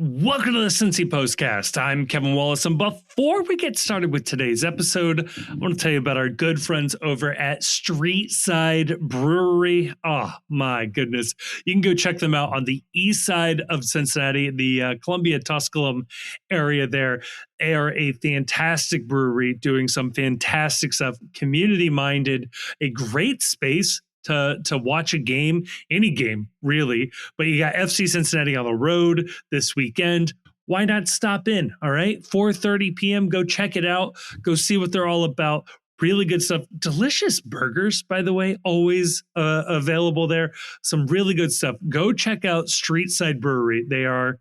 Welcome to the Cincy Postcast. I'm Kevin Wallace, and before we get started with today's episode, I want to tell you about our good friends over at Streetside Brewery. Oh my goodness. You can go check them out on the east side of Cincinnati, the Columbia-Tusculum area there. They are a fantastic brewery doing some fantastic stuff, community-minded, a great space to watch a game, any game really, but you got FC Cincinnati on the road this weekend. Why not stop in? All right, 4:30 p.m. Go check it out. Go see what they're all about. Really good stuff. Delicious burgers, by the way, always available there. Some really good stuff. Go check out Streetside Brewery. They are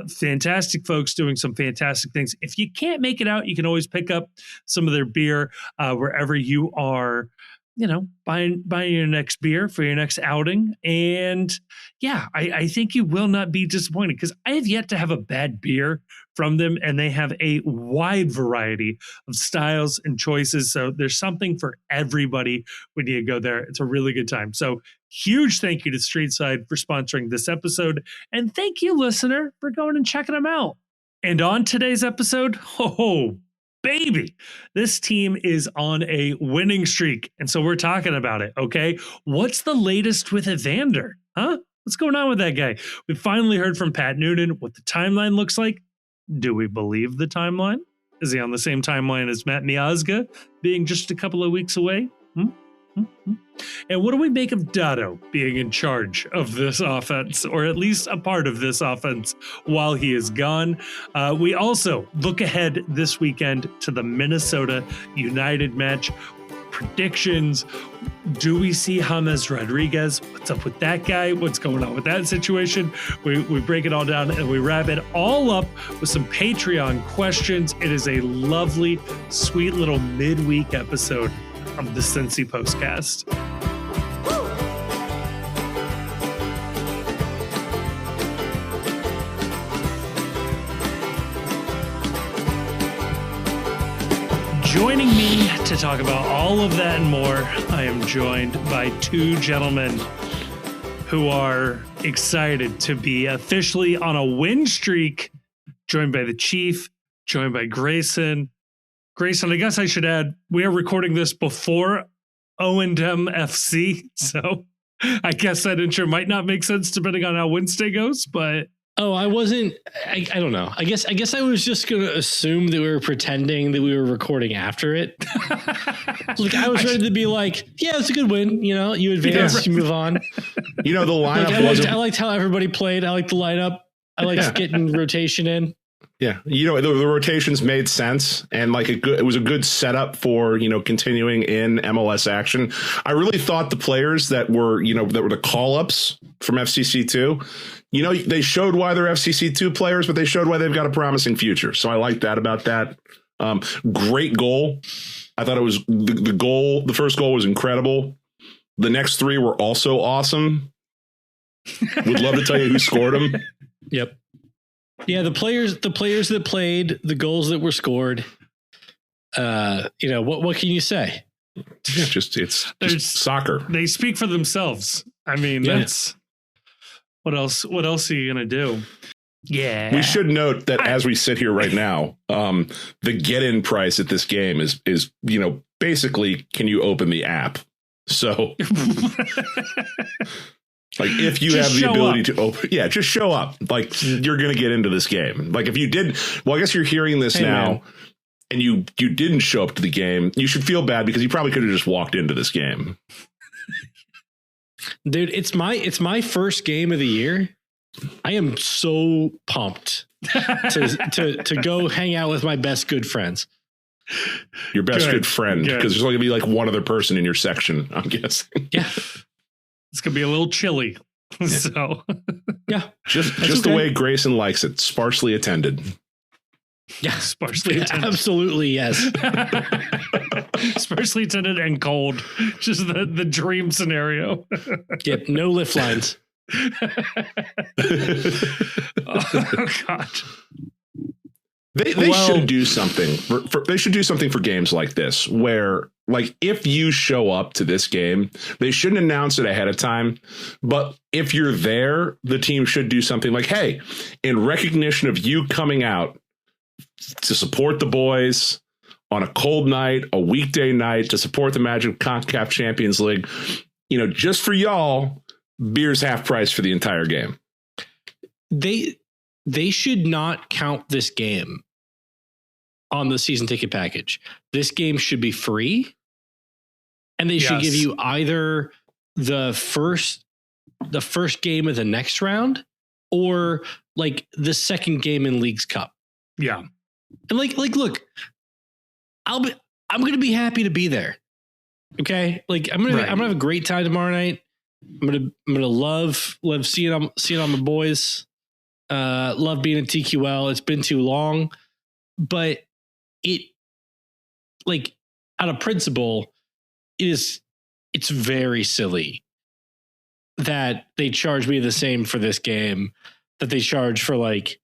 fantastic folks doing some fantastic things. If you can't make it out, you can always pick up some of their beer wherever you are, buying your next beer for your next outing. And yeah, I think you will not be disappointed because I have yet to have a bad beer from them, and they have a wide variety of styles and choices. So there's something for everybody when you go there. It's a really good time. So huge thank you to Streetside for sponsoring this episode. And thank you, listener, for going and checking them out. And on today's episode, baby, this team is on a winning streak. And so we're talking about it, okay? What's the latest with Evander? Huh? What's going on with that guy? We finally heard from Pat Noonan what the timeline looks like. Do we believe the timeline? Is he on the same timeline as Matt Miazga, being just a couple of weeks away? And what do we make of Dado being in charge of this offense, or at least a part of this offense while he is gone? We also look ahead this weekend to the Minnesota United match. Predictions. Do we see James Rodriguez? What's up with that guy? What's going on with that situation? We break it all down and we wrap it all up with some Patreon questions. It is a lovely, sweet little midweek episode of the Cincy Postcast. Joining me to talk about all of that and more, I am joined by two gentlemen who are excited to be officially on a win streak, joined by the Chief, joined by Grayson. Grayson, I guess I should add, we are recording this before O&M FC, so I guess that intro might not make sense depending on how Wednesday goes, but... Oh, I don't know. I guess I was just going to assume that we were pretending that we were recording after it. Like I was ready to be like, yeah, it's a good win. You advance, you move on. The lineup I liked how everybody played. I liked the lineup. I liked getting rotation in. Yeah, the rotations made sense, and it was a good setup for continuing in MLS action. I really thought the players that were the call ups from FCC2, they showed why they're FCC2 players, but they showed why they've got a promising future. So I like that about that. Great goal. I thought it was the goal. The first goal was incredible. The next three were also awesome. Would love to tell you who scored them. Yep. Yeah, the players that played, the goals that were scored. What can you say? Yeah, it's just soccer. They speak for themselves. I mean, that's what else are you gonna do? Yeah. We should note that as we sit here right now, the get-in price at this game is basically, can you open the app? So if you have the ability to open, just show up. You're going to get into this game. If you did, I guess you're hearing this now, man, and you didn't show up to the game. You should feel bad because you probably could have just walked into this game. Dude, it's my first game of the year. I am so pumped to go hang out with my best good friends. Your best good friend, because there's only going to be one other person in your section, I'm guessing. Yeah. It's going to be a little chilly. Yeah. So, yeah. Just the way Grayson likes it, sparsely attended. Yeah, sparsely attended. Absolutely, yes. Sparsely attended and cold. Just the dream scenario. Yep, no lift lines. Oh, God. They should do something. They should do something for games like this, where Like, if you show up to this game, they shouldn't announce it ahead of time. But if you're there, the team should do something like, hey, in recognition of you coming out to support the boys on a cold night, a weekday night, to support the Magic CONCACAF Champions League, just for y'all, beer's half price for the entire game. They should not count this game on the season ticket package. This game should be free, and they should give you either the first game of the next round or like the second game in League's Cup. Yeah. And look, I'm going to be happy to be there. Okay? Like I'm going to have a great time tomorrow night. I'm going to love seeing on the boys. Love being in TQL. It's been too long, but out of principle, it's very silly that they charge me the same for this game that they charge for like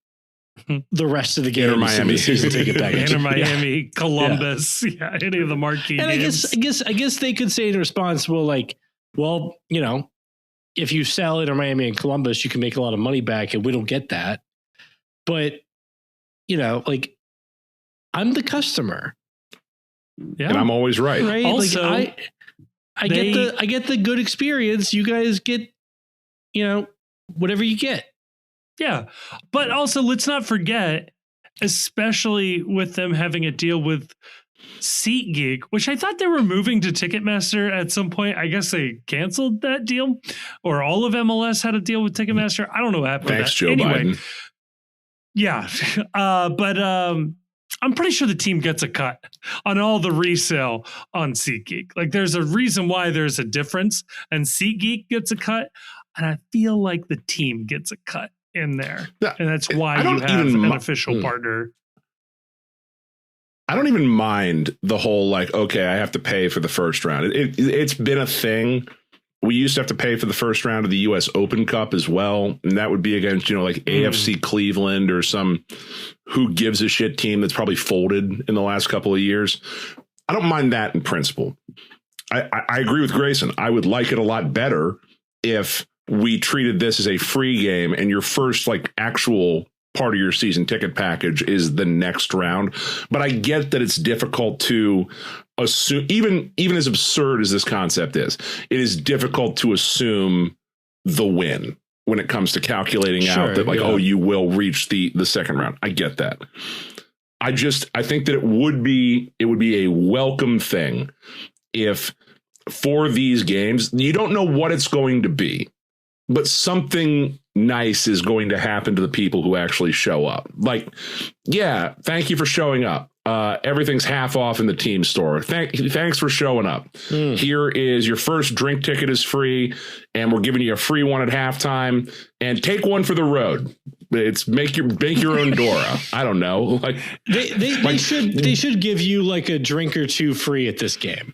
the rest of the game. Inter Miami season ticket package. Inter Miami, Columbus, any of the marquee games. I guess they could say in response, well, if you sell Inter Miami and Columbus, you can make a lot of money back, and we don't get that. But I'm the customer. Yeah. And I'm always right. Right. Also, I get the good experience. You guys get, whatever you get. Yeah. But also, let's not forget, especially with them having a deal with SeatGeek, which I thought they were moving to Ticketmaster at some point. I guess they canceled that deal, or all of MLS had a deal with Ticketmaster. I don't know what happened. Thanks, Joe anyway, Biden. Yeah. But I'm pretty sure the team gets a cut on all the resale on SeatGeek. Like, there's a reason why there's a difference, and SeatGeek gets a cut, and I feel like the team gets a cut in there. And that's why you have an official partner. I don't even mind the whole, okay, I have to pay for the first round. It's been a thing. We used to have to pay for the first round of the U.S. Open Cup as well. And that would be against, AFC Cleveland or some who gives a shit team that's probably folded in the last couple of years. I don't mind that in principle. I agree with Grayson. I would like it a lot better if we treated this as a free game and your first actual part of your season ticket package is the next round. But I get that it's difficult to assume, even as absurd as this concept is, it is difficult to assume the win when it comes to calculating out that you will reach the second round. I get that. I think that it would be a welcome thing if for these games, you don't know what it's going to be, but something nice is going to happen to the people who actually show up. Thank you for showing up. Everything's half off in the team store. Thanks for showing up. Here is your first drink ticket is free, and we're giving you a free one at halftime. And take one for the road. It's make your own Dora. I don't know. They should give you a drink or two free at this game.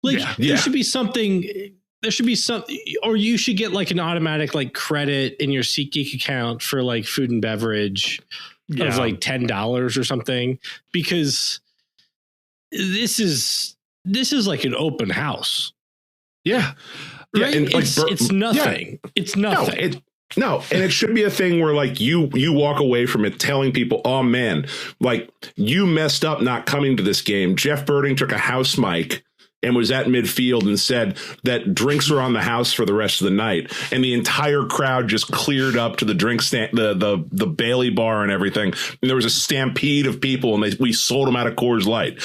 There should be something. There should be some, or you should get an automatic credit in your SeatGeek account for food and beverage of $10 or something, because this is an open house. Yeah. Right? And it's nothing. Yeah. It's nothing. No, and it should be a thing where you walk away from it telling people, oh man, you messed up not coming to this game. Jeff Birding took a house mic and was at midfield and said that drinks are on the house for the rest of the night. And the entire crowd just cleared up to the drink stand, the Bailey bar and everything. And there was a stampede of people, and we sold them out of Coors Light.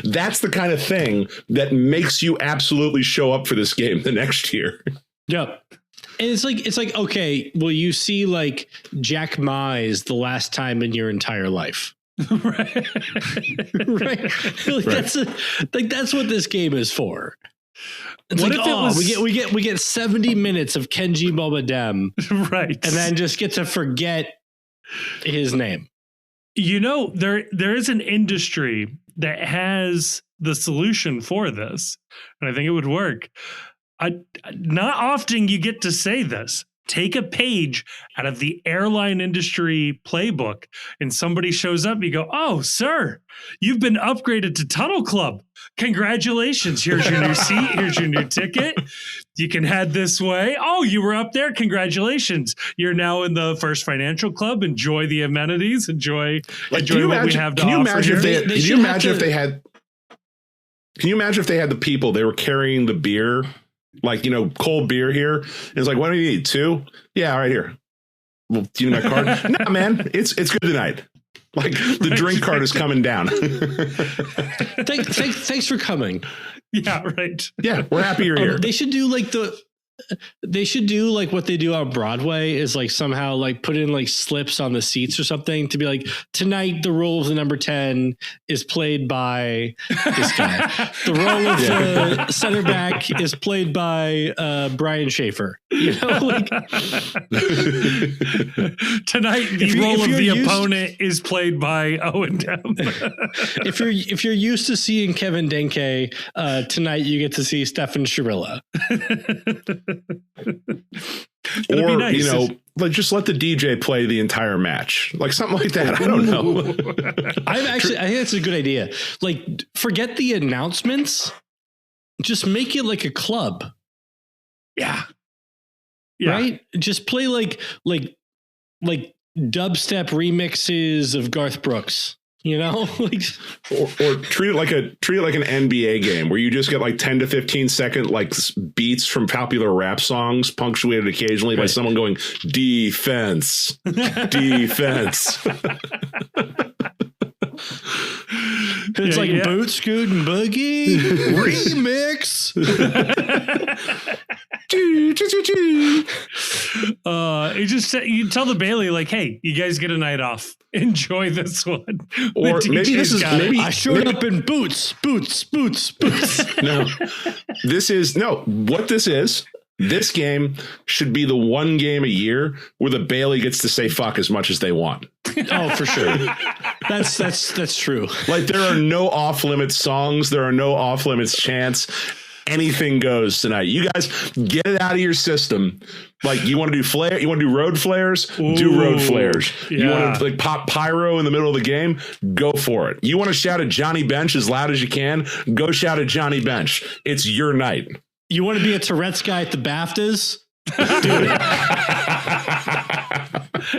That's the kind of thing that makes you absolutely show up for this game the next year. Yep. And it's okay, will you see Jack Mize the last time in your entire life? Right. That's what this game is for. It's we get 70 minutes of Kenji Bobadem, right, and then just get to forget his name. There is an industry that has the solution for this, and I think it would work. Not often you get to say this, take a page out of the airline industry playbook and somebody shows up, you go, oh, sir, you've been upgraded to Tunnel Club. Congratulations. Here's your new seat. Here's your new ticket. You can head this way. Oh, you were up there. Congratulations. You're now in the First Financial Club. Enjoy the amenities. Enjoy what we have to offer here. Can you imagine if they had the people, they were carrying the beer, like, cold beer here. It's like, what do you need? 2? Yeah, right here. Well, do you need my card? Nah, man, it's good tonight. Like the drink card is coming down. Thanks for coming. Yeah, right. Yeah, we're happy you're here. They should do like what they do on Broadway is like somehow like put in like slips on the seats or something to be like, tonight the role of the number 10 is played by this guy. The role of the center back is played by Brian Schaefer. Like tonight the role of the opponent is played by Owen Dem. If you're used to seeing Kevin Denke, tonight you get to see Stefan Schirilla. Or nice. Like just let the DJ play the entire match, like something like that. I don't know. I think that's a good idea. Like, forget the announcements, just make it like a club. Yeah. Right. Just play like dubstep remixes of Garth Brooks. Like, or treat it like an NBA game where you just get like 10 to 15 second like beats from popular rap songs, punctuated occasionally by someone going defense, defense. It's boot, scoot, and boogie remix. You tell the Bailey like, hey, you guys get a night off. Enjoy this one. Or maybe this is I showed up in boots. No, what this is. This game should be the one game a year where the Bailey gets to say fuck as much as they want. Oh, for sure. That's true. Like there are no off limits songs. There are no off limits chants. Anything goes tonight. You guys get it out of your system. Like you want to do flare, you want to do road flares, do road flares. Yeah. You want to like pop pyro in the middle of the game, go for it. You want to shout at Johnny Bench as loud as you can, go shout at Johnny Bench. It's your night. You want to be a Tourette's guy at the BAFTAs? Do it.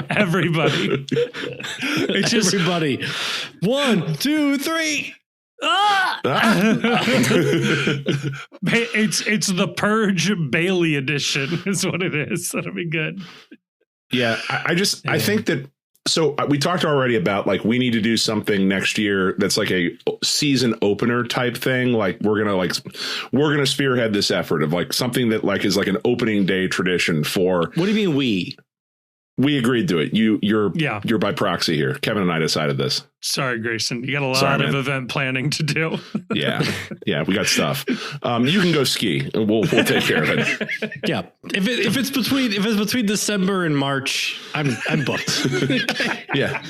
Everybody. Everybody. 1, 2, 3. It's the Purge Bailey edition is what it is. That'll be good. Yeah, I think that. So we talked already about like we need to do something next year that's like a season opener type thing. Like we're gonna spearhead this effort of like something that like is like an opening day tradition for. What do you mean we? We agreed to it. You're by proxy here. Kevin and I decided this. Sorry, Grayson. You got a lot of event planning to do. Yeah, we got stuff. You can go ski. We'll take care of it. Yeah, if it's between December and March, I'm booked. Yeah,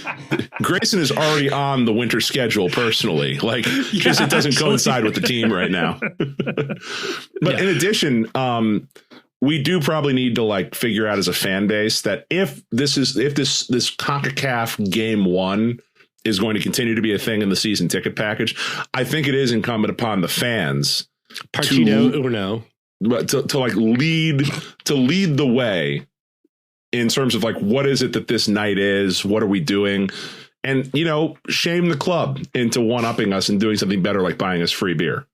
Grayson is already on the winter schedule personally. Like, because it doesn't coincide with the team right now. But in addition, we do probably need to like figure out as a fan base that if this CONCACAF game 1 is going to continue to be a thing in the season ticket package, I think it is incumbent upon the fans Partido Uno to like lead the way in terms of like what is it that this night is, what are we doing, and shame the club into one-upping us and doing something better like buying us free beer.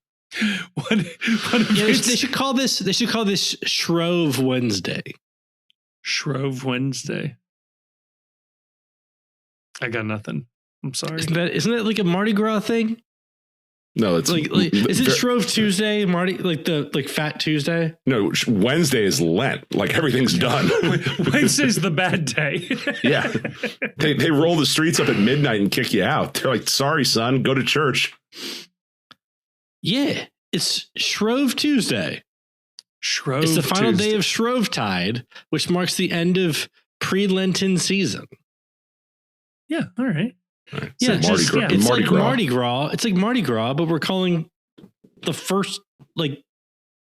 They should call this Shrove Wednesday. Shrove Wednesday. I got nothing. I'm sorry. Isn't that like a Mardi Gras thing? No, it's like is it Shrove Tuesday, Marty? Like Fat Tuesday? No, Wednesday is Lent. Like everything's done. Wednesday's the bad day. Yeah, they roll the streets up at midnight and kick you out. They're like, "Sorry, son, go to church." Yeah, it's Shrove Tuesday. Shrove. It's the final day of Shrovetide, which marks the end of pre-Lenten season. Yeah. All right. Yeah, it's like Mardi Gras. It's like Mardi Gras, but we're calling the first like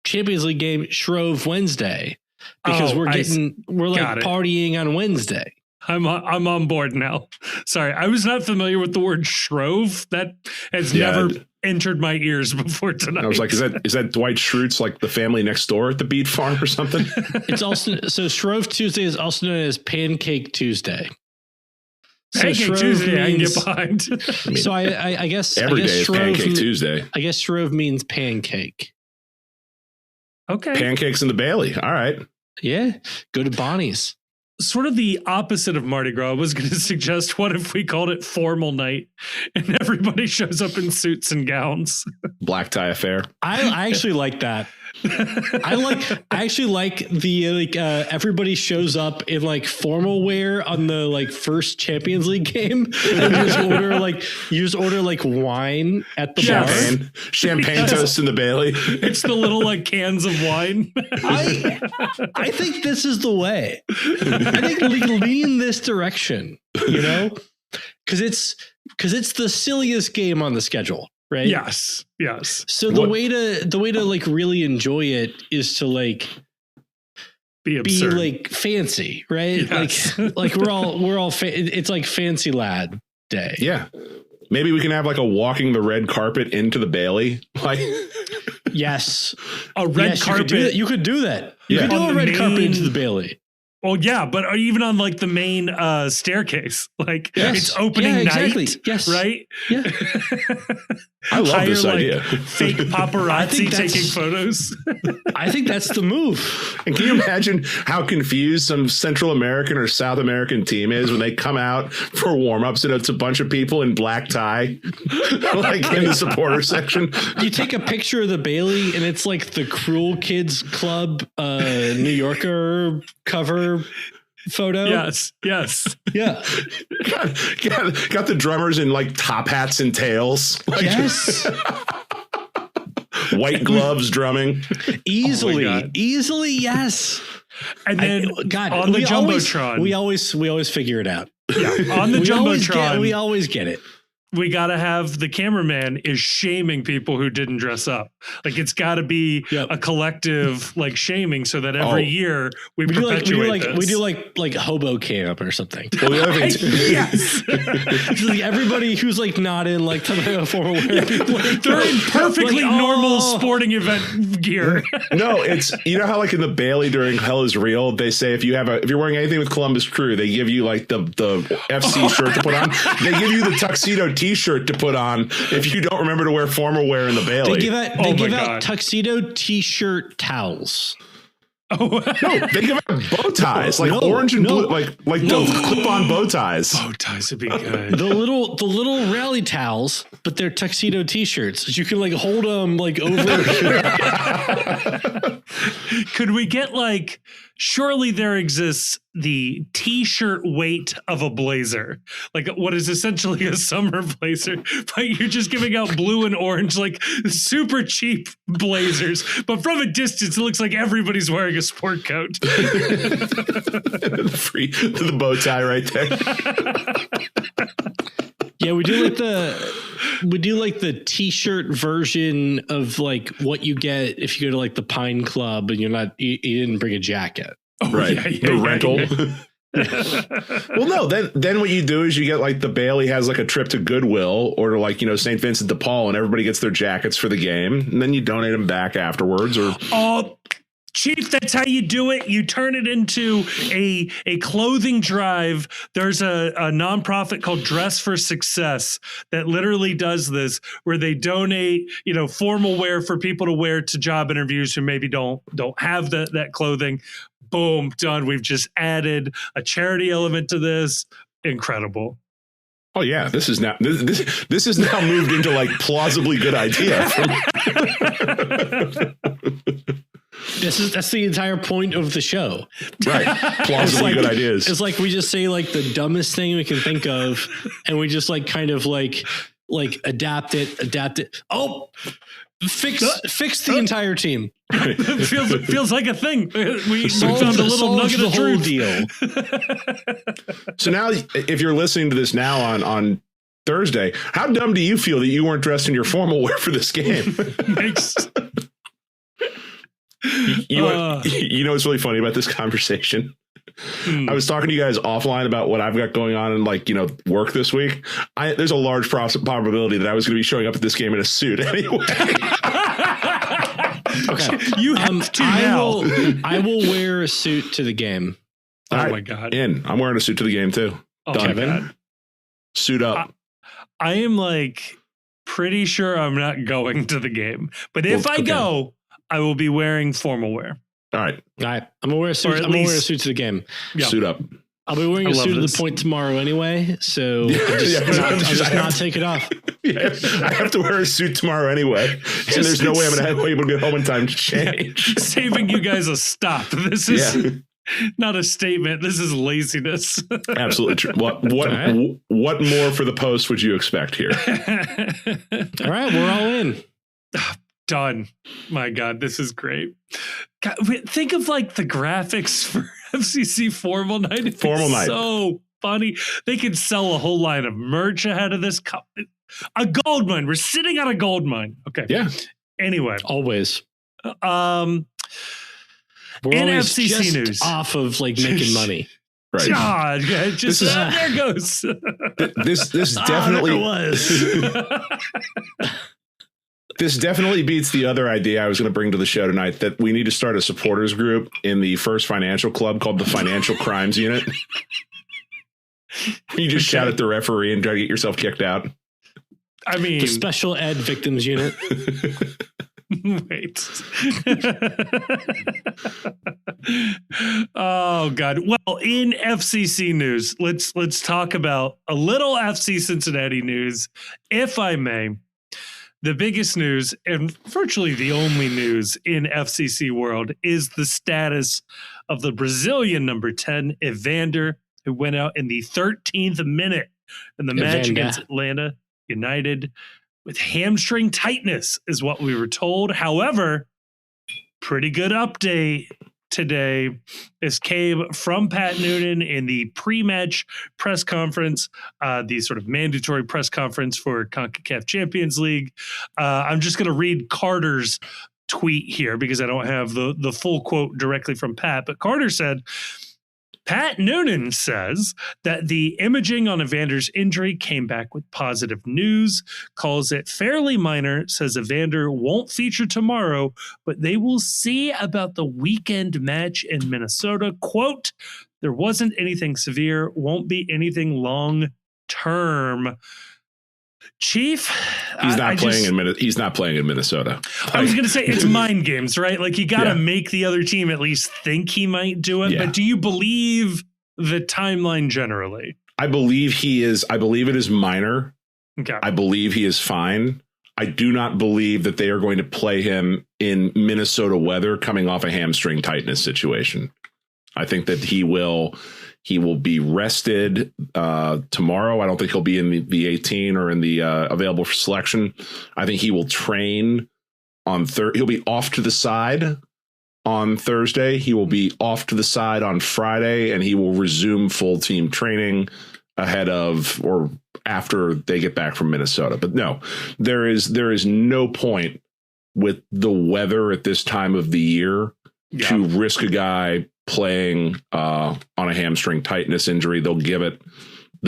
Champions League game Shrove Wednesday. because we're partying on Wednesday. I'm on board now. Sorry, I was not familiar with the word Shrove. That has never entered my ears before tonight. I was like, is that Dwight Schrute's like the family next door at the beet farm or something? It's also Shrove Tuesday is also known as Pancake Tuesday. Pancake Tuesday, I can get behind. So I guess every day is Shrove, Pancake Tuesday. I guess Shrove means pancake. Okay, pancakes in the Bailey. All right, yeah, go to Bonnie's. Sort of the opposite of Mardi Gras. I was going to suggest, what if we called it formal night and everybody shows up in suits and gowns? Black tie affair. I actually like that. I actually like the everybody shows up in like formal wear on the like first Champions League game, and you just order like wine at the bar. Champagne toast in the Bailey. It's the little like cans of wine. I think this is the way. I think lean this direction, because it's the silliest game on the schedule. Right? Yes. So the way to like really enjoy it is to like be like fancy, right? Yes. Like we're all it's like Fancy Lad Day. Yeah. Maybe we can have like a walking the red carpet into the Bailey. Like, yes, a red carpet. You could do that. You could do a red carpet into the Bailey. Oh yeah, but even on like the main staircase, like it's opening night, right? Yeah, I love this idea. Fake paparazzi taking photos. I think that's the move. And can you imagine how confused some Central American or South American team is when they come out for warm-ups and it's a bunch of people in black tie, like in the supporter section? You take a picture of the Bailey and it's like the Cruel Kids Club New Yorker cover photo. Yes. Yeah. Got the drummers in like top hats and tails. Like, yes. White gloves drumming. Easily, yes. And then on the Jumbotron. We always figure it out. Yeah. On the Jumbotron. We always get it. We got to have the cameraman is shaming people who didn't dress up. Like it's got to be a collective like shaming so that every year we perpetuate this. We do like hobo camp or something. Well, the other thing yes. It's like everybody who's like not in like formal wear. They're in perfectly normal sporting event gear. No, it's how like in the Bailey during Hell is Real, they say if you're wearing anything with Columbus Crew, they give you like the FC shirt to put on. They give you the tuxedo T-shirt to put on if you don't remember to wear formal wear in the Bailey. They give out tuxedo T-shirt towels. Oh no! They give out bow ties, like orange and blue, like the clip-on bow ties. Bow ties would be good. The little rally towels, but they're tuxedo T-shirts. You can like hold them like over. Could we get like? Surely there exists the T-shirt weight of a blazer, like what is essentially a summer blazer, but you're just giving out blue and orange, like super cheap blazers. But from a distance, it looks like everybody's wearing a sport coat. The bow tie right there. Yeah, we do like the T-shirt version of like what you get if you go to like the Pine Club and you didn't bring a jacket. Oh, right, the rental. Well, no. Then what you do is you get like the Bailey has like a trip to Goodwill or to like St. Vincent de Paul, and everybody gets their jackets for the game, and then you donate them back afterwards. Or Chief, that's how you do it. You turn it into a clothing drive. There's a nonprofit called Dress for Success that literally does this, where they donate, formal wear for people to wear to job interviews who maybe don't have that clothing. Boom, done. We've just added a charity element to this. Incredible. Oh yeah, this is now moved into like plausibly good idea. That's the entire point of the show. Right. Plausibly good ideas. It's like we just say like the dumbest thing we can think of, and we just like kind of like adapt it. Oh, fix the entire team. feels like a thing. We found a little nugget of truth. Deal. So now, if you're listening to this now on Thursday, how dumb do you feel that you weren't dressed in your formal wear for this game? You know what's really funny about this conversation? I was talking to you guys offline about what I've got going on in work this week. There's a large probability that I was going to be showing up at this game in a suit anyway. Okay. You have to now. I will wear a suit to the game. Oh my God. I'm wearing a suit to the game too. Oh, Done. Kevin. Suit up. I am pretty sure I'm not going to the game, but if I go, I will be wearing formal wear. All right. I'm gonna wear a suit. I'm gonna wear a suit to the game. Yeah. Suit up. I'll be wearing a suit to the point tomorrow anyway, so I'll just not take it off. Yeah, I have to wear a suit tomorrow anyway, and there's no way I'm going to be able to get home in time to change. Saving you guys a stop. This is not a statement. This is laziness. Absolutely true. What more for the post would you expect here? All right, we're all in. Done. My God, this is great. God, think of the graphics for FCC Formal Night. Formal Night. So funny. They could sell a whole line of merch ahead of this. A gold mine. We're sitting on a gold mine. Okay. Yeah. Anyway. Always. We're always FCC just news. Off of making money. Right. God, just there goes. This definitely was. This definitely beats the other idea I was going to bring to the show tonight, that we need to start a supporters group in the First Financial Club called the Financial Crimes Unit. You just shout at the referee and try to get yourself kicked out. I mean, the Special Ed Victims Unit. Wait. Oh God. Well, in FCC news, let's talk about a little FC Cincinnati news, if I may. The biggest news, and virtually the only news in FCC world, is the status of the Brazilian number 10, Evander, who went out in the 13th minute in the match against Atlanta United with hamstring tightness, is what we were told. However, pretty good update today. This came from Pat Noonan in the pre-match press conference, the sort of mandatory press conference for CONCACAF Champions League. I'm just going to read Carter's tweet here because I don't have the full quote directly from Pat, but Carter said, Pat Noonan says that the imaging on Evander's injury came back with positive news, calls it fairly minor, says Evander won't feature tomorrow, but they will see about the weekend match in Minnesota. Quote, there wasn't anything severe, won't be anything long term. Chief, he's not playing in Minnesota. I was going to say it's mind games, right? You got to make the other team at least think he might do it. Yeah. But do you believe the timeline generally? I believe he is. I believe it is minor. Okay. I believe he is fine. I do not believe that they are going to play him in Minnesota weather coming off a hamstring tightness situation. I think that he will be rested tomorrow. I don't think he'll be in the 18 or in the available for selection. I think he will train on Thursday. He'll be off to the side on Thursday. He will be off to the side on Friday, and he will resume full team training ahead of or after they get back from Minnesota. But no, there is no point with the weather at this time of the year to risk a guy playing on a hamstring tightness injury. They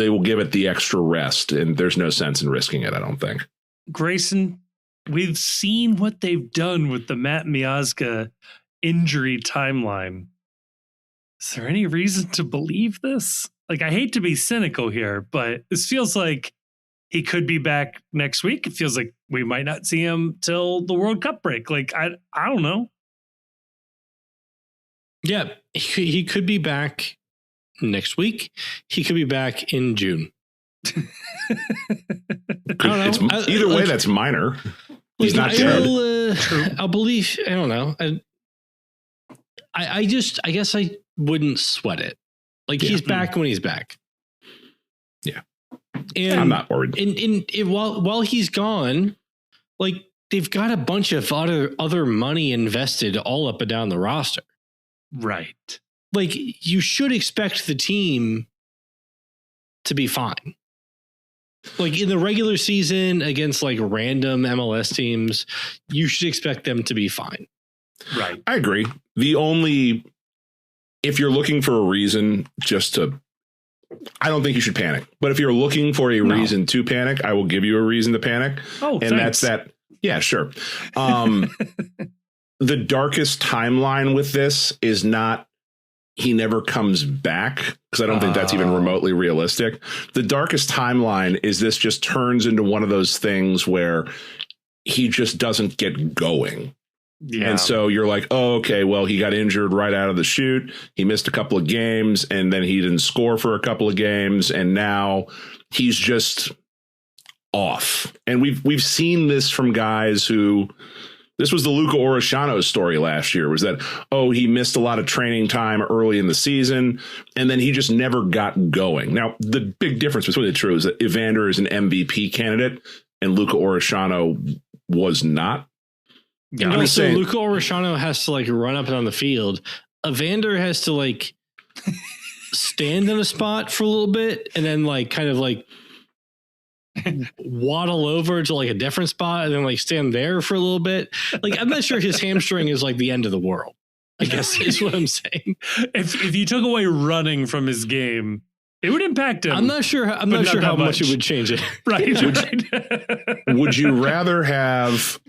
will give it the extra rest, and there's no sense in risking it, I don't think. Grayson, we've seen what they've done with the Matt Miazga injury timeline. Is there any reason to believe this? I hate to be cynical here, but this feels like he could be back next week. It feels like we might not see him till the World Cup break. I don't know. Yeah, he could be back next week. He could be back in June. Either way, that's minor. He's not dead. I'll believe. I don't know. I guess I wouldn't sweat it. He's back when he's back. Yeah, and I'm not worried. And while he's gone, they've got a bunch of other money invested all up and down the roster. Right. You should expect the team to be fine. In the regular season against random MLS teams, you should expect them to be fine. Right. I agree. If you're looking for a reason I don't think you should panic. But if you're looking for a reason to panic, I will give you a reason to panic. Oh, and thanks. that's that. Yeah, sure. The darkest timeline with this is not he never comes back, because I don't think that's even remotely realistic. The darkest timeline is this just turns into one of those things where he just doesn't get going. Yeah. And so you're like, oh, okay, well, he got injured right out of the chute. He missed a couple of games, and then he didn't score for a couple of games, and now he's just off. And we've seen this from guys who, this was the Luca Orishano story last year, was that, oh, he missed a lot of training time early in the season, and then he just never got going. Now, the big difference between the two is that Evander is an MVP candidate, and Luca Orishano was not. Yeah, and also Luca Orishano has to like run up and down the field. Evander has to like stand in a spot for a little bit and then like kind of like waddle over to like a different spot and then like stand there for a little bit. Like, I'm not sure his hamstring is like the end of the world, I guess is what I'm saying. If you took away running from his game, it would impact him. I'm not sure how much it would change it. Right. Would you rather have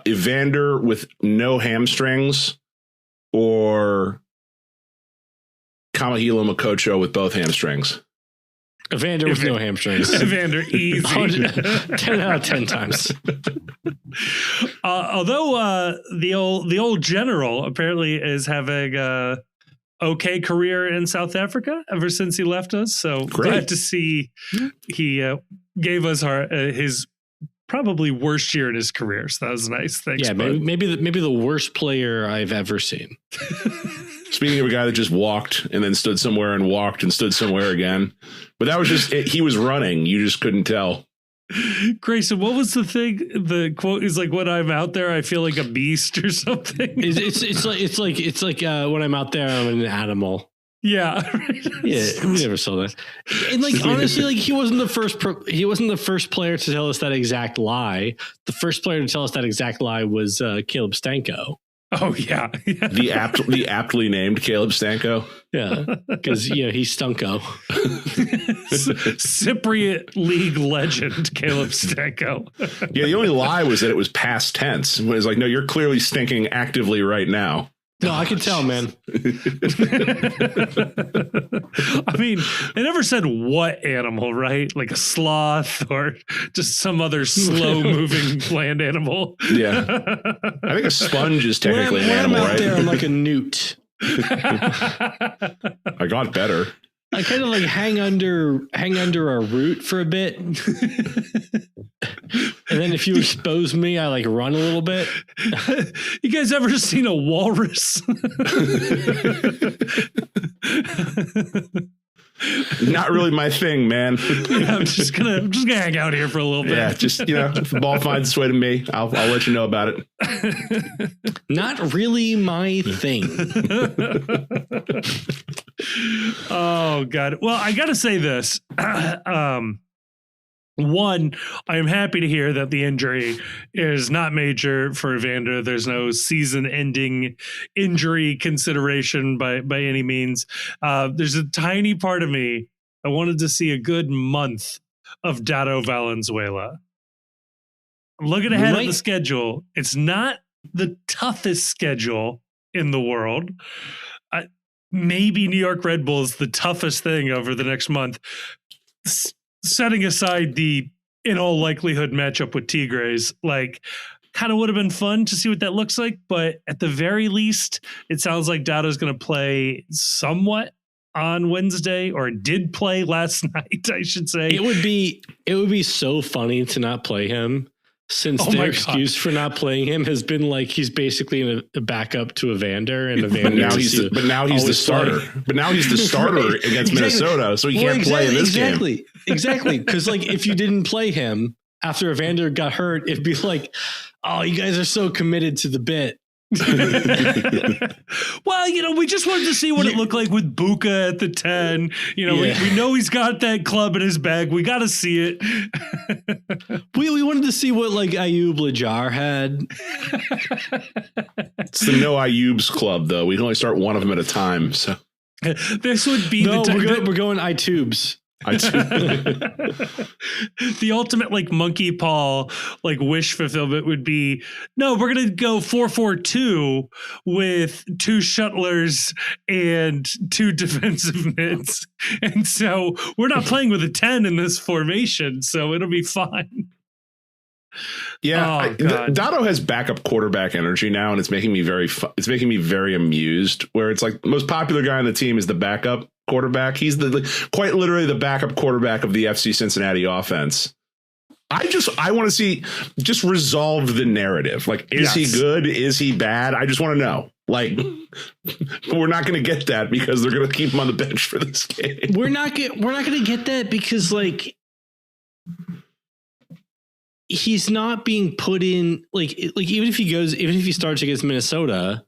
Evander with no hamstrings or Kamahila Makocho with both hamstrings? Evander with no hamstrings. Evander, easy. 10 out of 10 times. Although the old general apparently is having a okay career in South Africa ever since he left us. So glad to see he gave us his probably worst year in his career. So that was nice. Thanks. Yeah, maybe the worst player I've ever seen. Speaking of a guy that just walked and then stood somewhere and walked and stood somewhere again. But that was just it. He was running. You just couldn't tell. Grayson, what was the thing? The quote is like, when I'm out there, I feel like a beast or something. It's like when I'm out there, I'm an animal. Yeah. Yeah, we never saw that. And like honestly, like he wasn't the first player to tell us that exact lie. The first player to tell us that exact lie was Caleb Stanko. Oh yeah. The aptly named Caleb Stanko. Yeah, because he's Stunko. Cypriot League legend Caleb Stanko. Yeah, the only lie was that it was past tense. It was like, no, you're clearly stinking actively right now. No, I can tell, man. I mean, they never said what animal, right? Like a sloth or just some other slow-moving land animal. Yeah. I think a sponge is technically an animal, I'm out right? there, I'm like a newt. I got better. I kind of like hang under a root for a bit. And then if you expose me, I like run a little bit. You guys ever seen a walrus? Not really my thing, man. Yeah, I'm just gonna hang out here for a little bit. Yeah, just if the ball finds its way to me, I'll let you know about it. Not really my thing. Oh God. Well, I gotta say this. One, I'm happy to hear that the injury is not major for Evander. There's no season-ending injury consideration by any means. There's a tiny part of me I wanted to see a good month of Dado Valenzuela. I'm looking ahead at the schedule. It's not the toughest schedule in the world. Maybe New York Red Bull is the toughest thing over the next month. Setting aside the, in all likelihood, matchup with Tigres, like, kind of would have been fun to see what that looks like. But at the very least, it sounds like Dado's going to play somewhat on Wednesday, or did play last night, I should say. It would be so funny to not play him, since their excuse for not playing him has been like he's basically a backup to Evander, and Evander. But now he's the starter. But now he's the starter against Minnesota, so he can't play in this game. Exactly. Because like if you didn't play him after Evander got hurt, it'd be like, oh, you guys are so committed to the bit Well, we just wanted to see what it looked like with Buka at the 10. We know he's got that club in his bag. We got to see it. we wanted to see what Ayub Lajar had. It's the no Ayub's club, though. We can only start one of them at a time. So this would be we're going iTubes. The ultimate monkey paw wish fulfillment would be, no, we're gonna go 4-4-2 with 2 shuttlers and 2 defensive mids, and so we're not playing with a 10 in this formation, so it'll be fine. Yeah, Dado has backup quarterback energy now, and it's making me very amused. Where it's the most popular guy on the team is the backup quarterback. He's quite literally the backup quarterback of the FC Cincinnati offense. I want to see just resolve the narrative. Is he good? Is he bad? I just want to know. We're not going to get that because they're going to keep him on the bench for this game. We're not going to get that because he's not being put in even if he starts against Minnesota,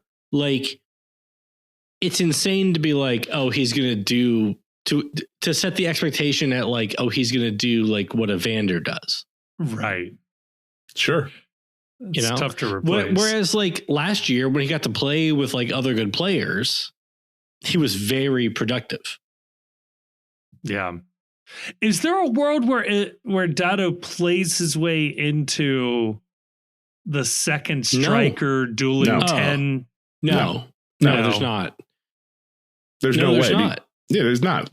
it's insane to be he's going to do to set the expectation at he's going to do what Evander does. Right. Sure. It's tough to replace. Whereas last year when he got to play with other good players, he was very productive. Yeah. Is there a world where Dado plays his way into the second striker dueling 10? No, there's not. There's no way. Not. Yeah, there's not.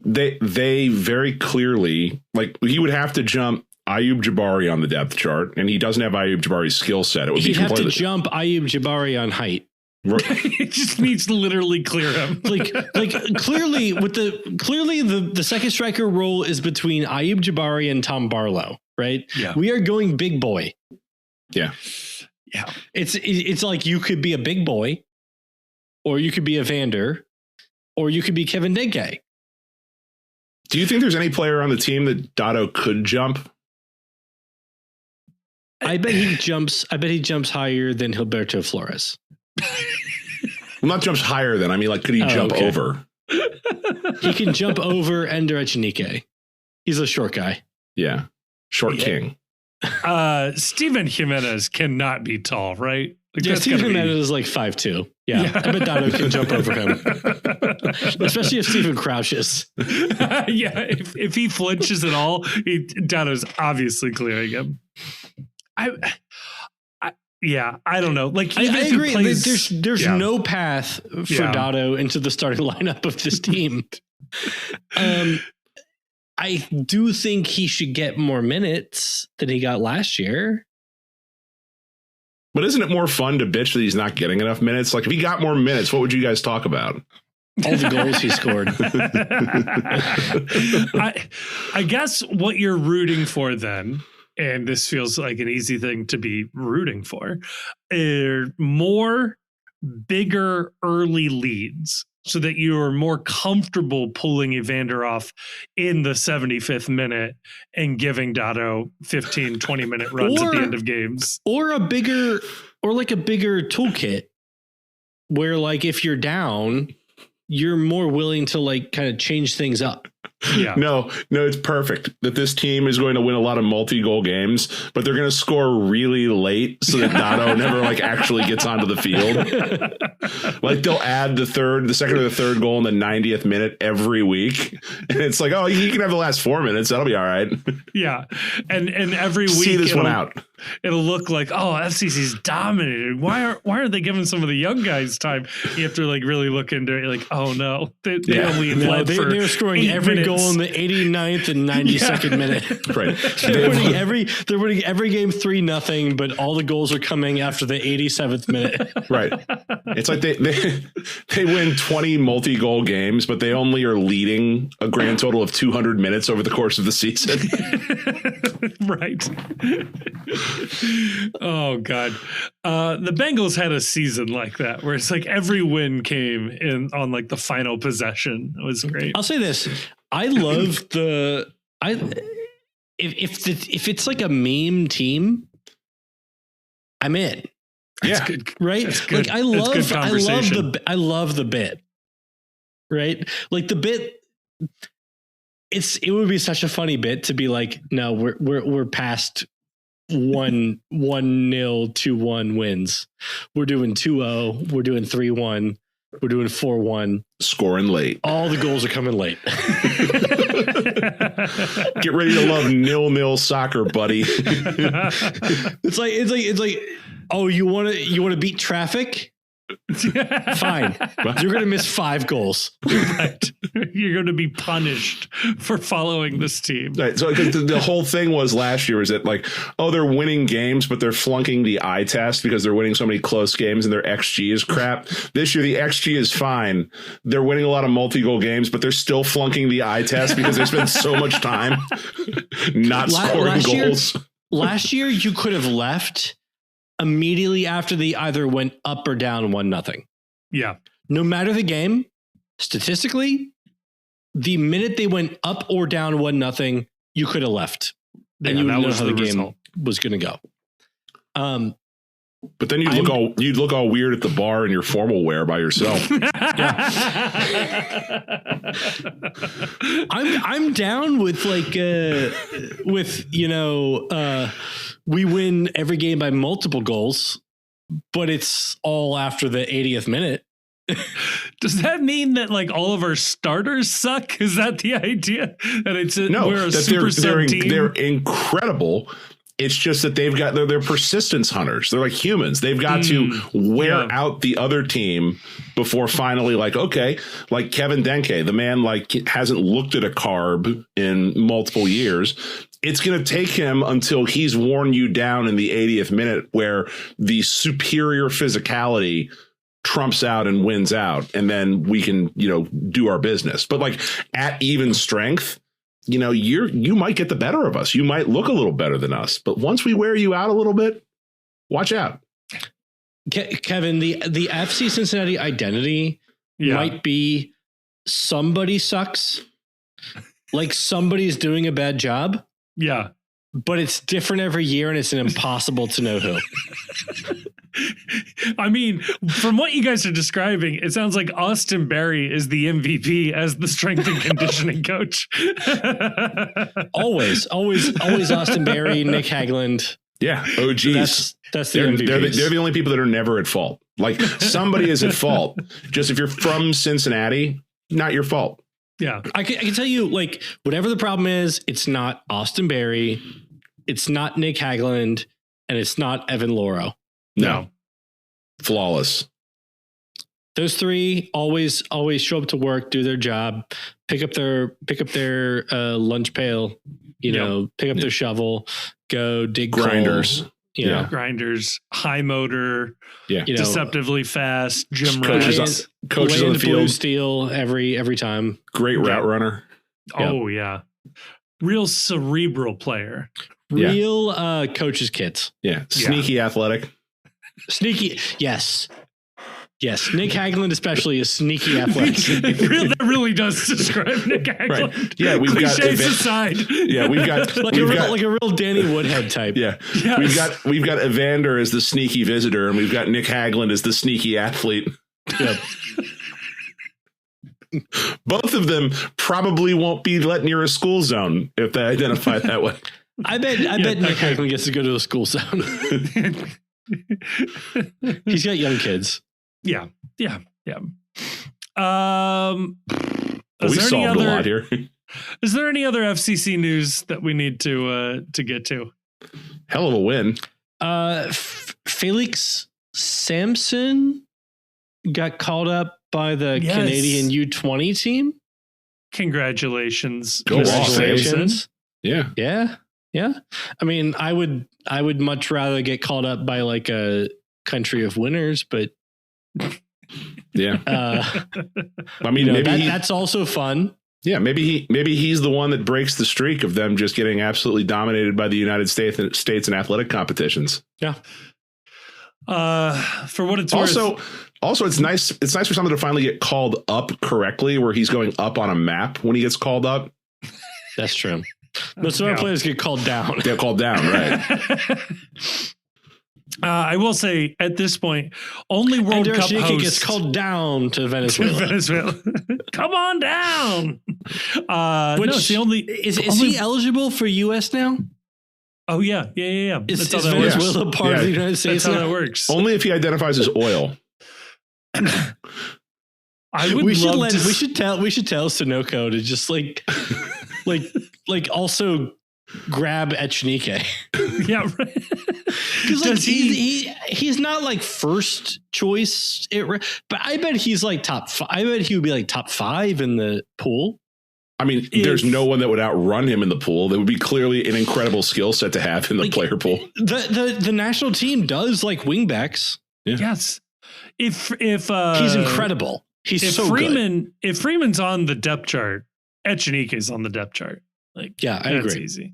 They very clearly he would have to jump Ayub Jabari on the depth chart, and he doesn't have Ayub Jabari's skill set. It would He'd have to jump Ayub Jabari on height. It just needs to literally clear him. Clearly the second striker role is between Ayub Jabari and Tom Barlow, right? Yeah. We are going big boy. Yeah. Yeah. It's you could be a big boy, or you could be Evander, or you could be Kevin Denke. Do you think there's any player on the team that Dado could jump? I bet he jumps higher than Gilberto Flores. Well, not jumps higher than. I mean, could he jump over? He can jump over Ender Echenike. He's a short guy. Yeah. Short king. Steven Jimenez cannot be tall, right? Steven Jimenez is 5'2". Yeah. I bet Dado can jump over him. Especially if Steven crouches. Yeah. If he flinches at all, Dado's obviously clearing him. I don't know. I agree. There's no path for Dado into the starting lineup of this team. I do think he should get more minutes than he got last year. But isn't it more fun to bitch that he's not getting enough minutes? If he got more minutes, what would you guys talk about? All the goals he scored. I guess what you're rooting for then, and this feels like an easy thing to be rooting for, are more bigger early leads so that you are more comfortable pulling Evander off in the 75th minute and giving Dado 15, 20-minute runs at the end of games. Or a bigger toolkit where if you're down, you're more willing to kind of change things up. Yeah. No, it's perfect that this team is going to win a lot of multi-goal games, but they're going to score really late so that Dado never actually gets onto the field. They'll add the second or the third goal in the 90th minute every week. And it's he can have the last 4 minutes. That'll be all right. Yeah. And every week see this one out. It'll look FCC's dominated. Why aren't they giving some of the young guys time? You have to really look into it. Oh no, they only led for they were scoring every goal in the 89th and 92nd minute. Right. They're winning every game 3-0, but all the goals are coming after the 87th minute. Right. It's they win 20 multi-goal games, but they only are leading a grand total of 200 minutes over the course of the season. Right. Oh God. The Bengals had a season like that where it's every win came in on the final possession. It was great. I'll say this. I love if it's a meme team, I'm in. Yeah. Good. Right? That's good. Like I love the bit. Right? Like the bit, it would be such a funny bit to be like, no, we're past 1-0, 2-1 wins. We're doing 2-0, we're doing 3-1, we're doing 4-1. Scoring late. All the goals are coming late. Get ready to love 0-0 soccer, buddy. It's like, oh, you want to beat traffic? Fine. You're going to miss 5 goals. Right. You're going to be punished for following this team. Right. So the whole thing was last year is that like, oh, they're winning games, but they're flunking the eye test because they're winning so many close games and their XG is crap. This year, the XG is fine. They're winning a lot of multi-goal games, but they're still flunking the eye test because they spend so much time not scoring goals. Last year, you could have left immediately after they either went up or down 1-0. Yeah. No matter the game, statistically, the minute they went up or down 1-0, you could have left. And you would know how the game was going to go. But then you'd look all weird at the bar in your formal wear by yourself. I'm down with we win every game by multiple goals, but it's all after the 80th minute. Does that mean that like all of our starters suck? Is that the idea? That we're a super sub team? They're incredible. It's just that they're persistence hunters. They're like humans. They've got to wear out the other team before finally like, okay, like Kevin Denke, the man like hasn't looked at a carb in multiple years. It's going to take him until he's worn you down in the 80th minute where the superior physicality trumps out and wins out. And then we can, do our business. But like at even strength, you might get the better of us. You might look a little better than us. But once we wear you out a little bit, watch out. Kevin, the FC Cincinnati identity might be somebody sucks. Like somebody's doing a bad job. Yeah. But it's different every year and it's impossible to know who. I mean, from what you guys are describing, it sounds like Austin Berry is the MVP as the strength and conditioning coach. always Austin Berry, Nick Hagland. Yeah. Oh, geez. That's the MVPs. They're the only people that are never at fault. Like somebody is at fault. Just if you're from Cincinnati, not your fault. Yeah. I can tell you, like, whatever the problem is, it's not Austin Berry, it's not Nick Hagland, and it's not Evan Loro. No. Flawless. Those three always show up to work, do their job, pick up their lunch pail, pick up their shovel, go dig grinders. Coal, grinders, high motor, deceptively fast, gym coaches on the field, blue steel every time. Great route runner. Oh yeah, real cerebral player. Real coach's kids. Yeah, sneaky athletic. Sneaky, yes. Nick Hagland especially is sneaky athletic. That really does describe Nick Hagland. Right. Yeah, we've got aside. Yeah, we've got like a real Danny Woodhead type. Yeah, yes. we've got Evander as the sneaky visitor, and we've got Nick Hagland as the sneaky athlete. Yep. Both of them probably won't be let near a school zone if they identify that way. I bet Nick Hagland gets to go to a school zone. He's got young kids. Yeah. We solved a lot here. Is there any other FCC news that we need to get to? Hell of a win. Felix Sampson got called up by the Canadian U20 team. Congratulations. Congratulations. Yeah. I mean, I would much rather get called up by like a country of winners, but yeah. I mean, maybe that's also fun. Yeah, maybe he's the one that breaks the streak of them just getting absolutely dominated by the United States in athletic competitions. Yeah. For what it's worth. Also, it's nice for someone to finally get called up correctly, where he's going up on a map when he gets called up. That's true. Most of our players get called down. They're called down, right? I will say at this point, only World Cup hosts gets called down to Venezuela. Venezuela. Come on down. Which no, it's the only is he eligible for US now? Oh yeah. Is Venezuela part of the United States? That's how that works. Only if he identifies as oil. We should tell Sunoco to just like also grab Echenike. Yeah, right. Because he's not like first choice, but I bet he's like top 5. I bet he would be like top 5 in the pool. I mean, there's no one that would outrun him in the pool. That would be clearly an incredible skill set to have in the player pool. The national team does like wingbacks. Yeah. Yes. If he's incredible. He's so good. If Freeman's on the depth chart, Echenike is on the depth chart. I agree. Easy.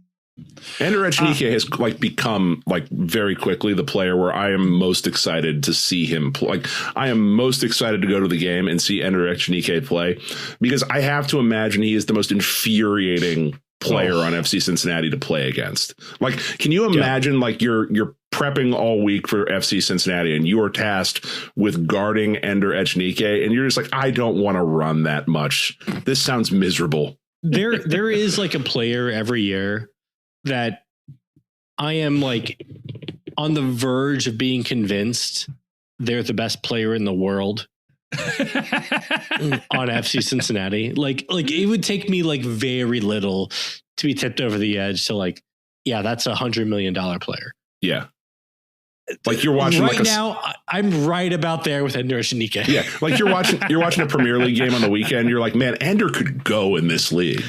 Ender Echenike has become very quickly the player where I am most excited to see him play. I am most excited to go to the game and see Ender Echenike play, because I have to imagine he is the most infuriating player on FC Cincinnati to play against. Can you imagine you're prepping all week for FC Cincinnati and you are tasked with guarding Ender Echenike and you're just I don't want to run that much. This sounds miserable. There is a player every year that I am on the verge of being convinced they're the best player in the world on FC Cincinnati. It would take me very little to be tipped over the edge to that's $100 million player. Yeah. You're watching right now. I'm right about there with Ender Echenike. Yeah, you're watching a Premier League game on the weekend. You're like, man, Ender could go in this league.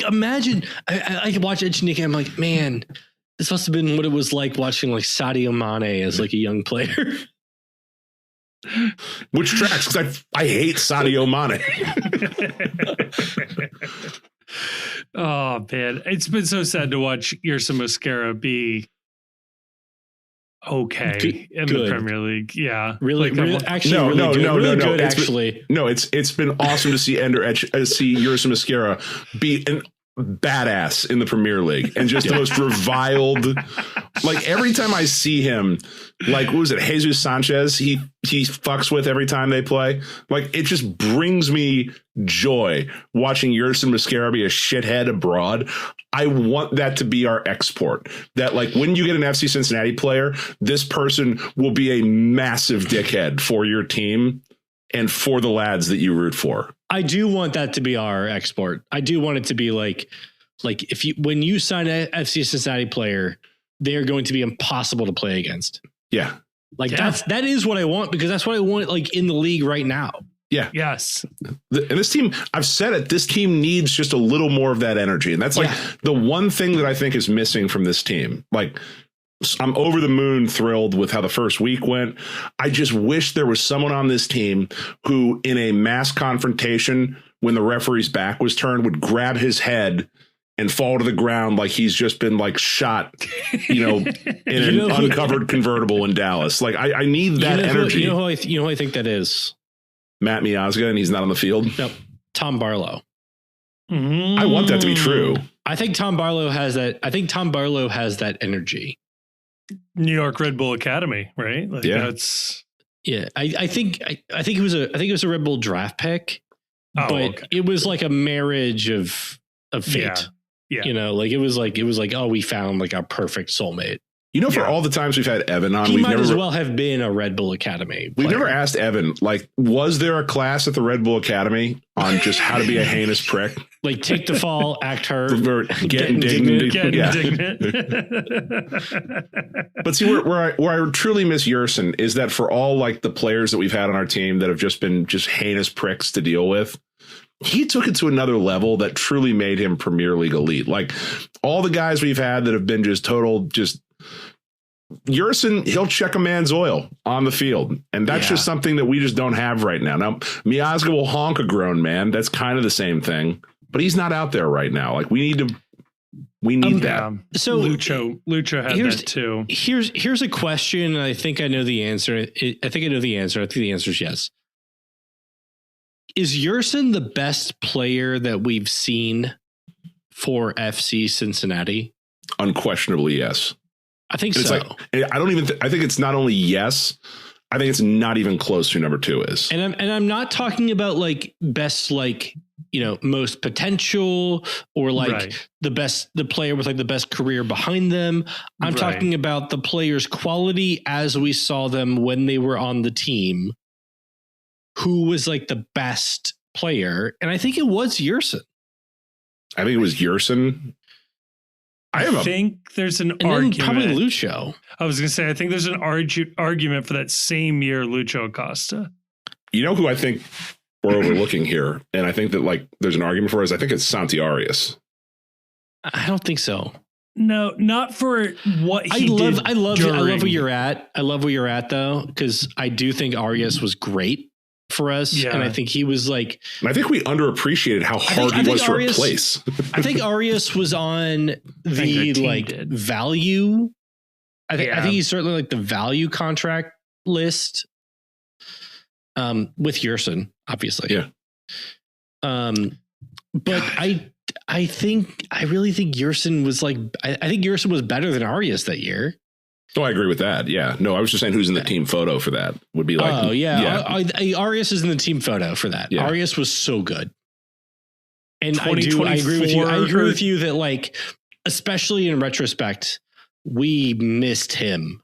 Imagine I could watch Echenike. I'm like, man, this must have been what it was like watching Sadio Mane as a young player. Which tracks, because I hate Sadio Mane. Oh man, it's been so sad to watch Yerson Mosquera be okay in the Premier League. Yeah, really good. It's been awesome to see Yerson Mosquera be an badass in the Premier League and just the most reviled. Every time I see him, what was it, Jesus Sanchez? He fucks with every time they play. It just brings me joy watching Yerson Mosquera be a shithead abroad. I want that to be our export. That when you get an FC Cincinnati player, this person will be a massive dickhead for your team and for the lads that you root for. I do want that to be our export. I do want it to be when you sign an FC Cincinnati player, they're going to be impossible to play against. Yeah. That is what I want, because that's what I want in the league right now. Yeah. Yes. And this team, I've said it, this team needs just a little more of that energy. And that's the one thing that I think is missing from this team. I'm over the moon thrilled with how the first week went. I just wish there was someone on this team who, in a mass confrontation, when the referee's back was turned, would grab his head and fall to the ground like he's just been shot, in an uncovered convertible in Dallas. I need that energy. Who I think that is? Matt Miazga, and he's not on the field. No, Tom Barlow. I want that to be true. I think Tom Barlow has that. I think Tom Barlow has that energy. New York Red Bull Academy, right? That's I think it was a Red Bull draft pick, but it was a marriage of fate. Yeah. It was oh, we found our perfect soulmate. For all the times we've had Evan on, he might as well have been a Red Bull Academy player. We've never asked Evan, was there a class at the Red Bull Academy on just how to be a heinous prick? Take the fall, act hurt, get indignant. But see, where I truly miss Yerson is that for all the players that we've had on our team that have just been heinous pricks to deal with, he took it to another level that truly made him Premier League elite. All the guys we've had that have been Yerson, he'll check a man's oil on the field. And that's just something that we just don't have right now. Now, Miazga will honk a grown man. That's kind of the same thing, but he's not out there right now. We need that. So Lucho had that too. Here's a question. I think I know the answer. I think I know the answer. I think the answer is yes. Is Yerson the best player that we've seen for FC Cincinnati? Unquestionably, yes. I think it's so. Like, I don't even. I think it's not only yes. I think it's not even close to who number 2 is. And I'm not talking about like best, like, you know, most potential or like the player with like the best career behind them. I'm talking about the player's quality as we saw them when they were on the team. Who was like the best player? And I think it was Yerson. I think it was Yerson. I think there's an argument. Probably Lucho. I was going to say, I think there's an argument for that same year, Lucho Acosta. You know who I think we're overlooking here, and I think that like there's an argument for is I think it's Santi Arias. I don't think so. No, not for what he did. I love where you're at. I love where you're at though, because I do think Arias was great for us, and I think he was like. I think we underappreciated how hard he was to replace. I think Arias was on the like value. I think he's certainly like the value contract list. With Yerson, obviously, yeah. But I really think Yerson was like. I think Yerson was better than Arias that year. Oh, I agree with that. Yeah. No, I was just saying who's in the team photo for that would be like. Oh, yeah. Arias is in the team photo for that. Yeah. Arias was so good. And I agree with you. I agree with you that, like, especially in retrospect, we missed him.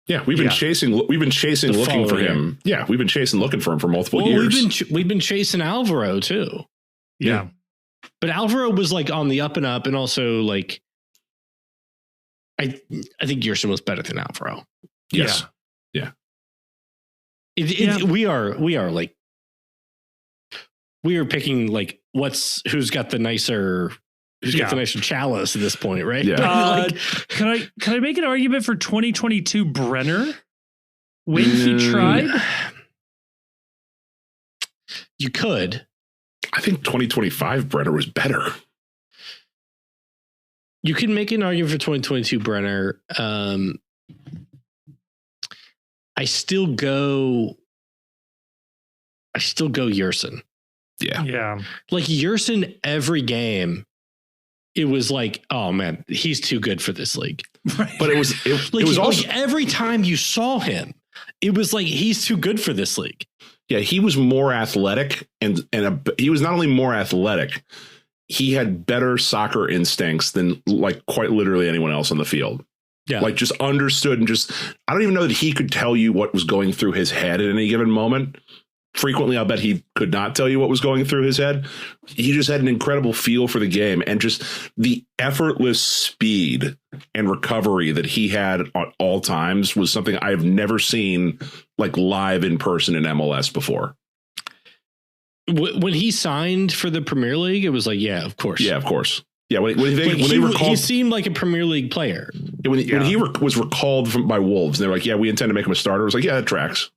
Yeah, we've been chasing looking for him. Yeah, we've been chasing looking for him for multiple years. We've been chasing Alvaro too. Yeah. But Alvaro was like on the up and up, and also like I think Yerson was better than Alvaro. Yes. Yeah. We are like we are picking like who's got the nicer chalice at this point, right? Yeah. Can I make an argument for 2022 Brenner when he tried? You could. I think 2025 Brenner was better. You can make an argument for 2022 Brenner. I still go Yerson. Yeah. Yeah. Like Yerson every game, it was like, oh man, he's too good for this league. Right. But it was also every time you saw him, it was like he's too good for this league. Yeah, he was more athletic and he was not only more athletic, he had better soccer instincts than like quite literally anyone else on the field. Yeah. Like just understood and just, I don't even know that he could tell you what was going through his head at any given moment. Frequently, I'll bet he could not tell you what was going through his head. He just had an incredible feel for the game, and just the effortless speed and recovery that he had at all times was something I've never seen like live in person in MLS before. When he signed for the Premier League, it was like, yeah, of course. Yeah, of course. Yeah, he seemed like a Premier League player. When he was recalled by Wolves, they were like, yeah, we intend to make him a starter. I was like, yeah, that tracks.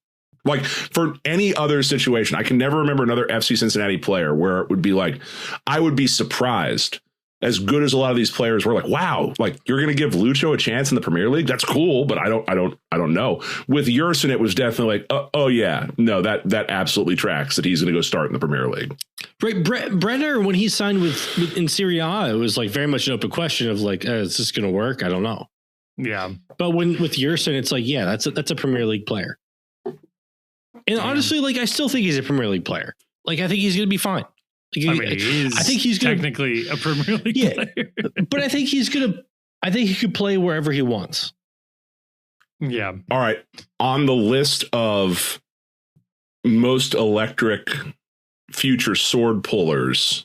Like for any other situation, I can never remember another FC Cincinnati player where it would be like, I would be surprised as good as a lot of these players were. Like, wow, like you're going to give Lucho a chance in the Premier League. That's cool. But I don't know. With Yerson, it was definitely like, oh yeah, no, that absolutely tracks that he's going to go start in the Premier League. Right. Brenner, when he signed with in Serie A, it was like very much an open question of like, is this going to work? I don't know. Yeah. But with Yerson, it's like, yeah, that's a Premier League player. And honestly, like, I still think he's a Premier League player. Like, I think he's going to be fine. Like, I think he's technically a Premier League player. But I think I think he could play wherever he wants. Yeah. All right. On the list of most electric future sword pullers,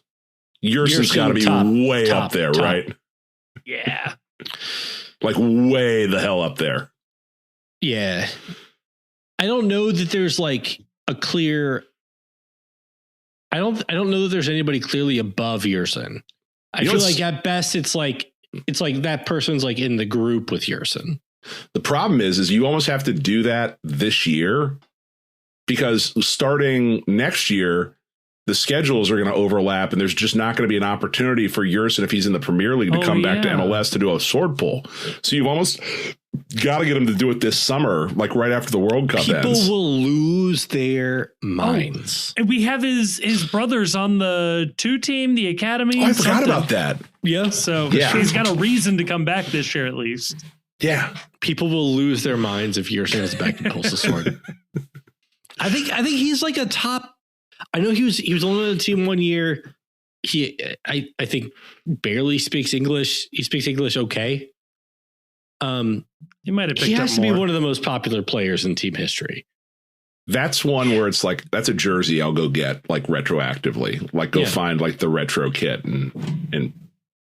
Yerson's got to be way up there, right? Yeah. Like way the hell up there. Yeah. I don't know that there's like a clear. I don't know that there's anybody clearly above Yerson. I feel like at best it's like that person's like in the group with Yerson. The problem is you almost have to do that this year because starting next year, the schedules are going to overlap and there's just not going to be an opportunity for Yerson if he's in the Premier League to come back to MLS to do a sword pull. So you've almost got to get him to do it this summer, like right after the World Cup ends. People will lose their minds. And we have his brothers on the 2 team, the academy. Oh, I forgot about that. Yeah. So he's got a reason to come back this year at least. Yeah. People will lose their minds if Yerson is back and pulls the sword. I think he's like a top. I know he was only on the team 1 year. I think barely speaks English. He speaks English okay. You might have picked he up has to more. be one of the most popular players in team history. That's one where it's like, that's a jersey I'll go get like retroactively, like go find like the retro kit and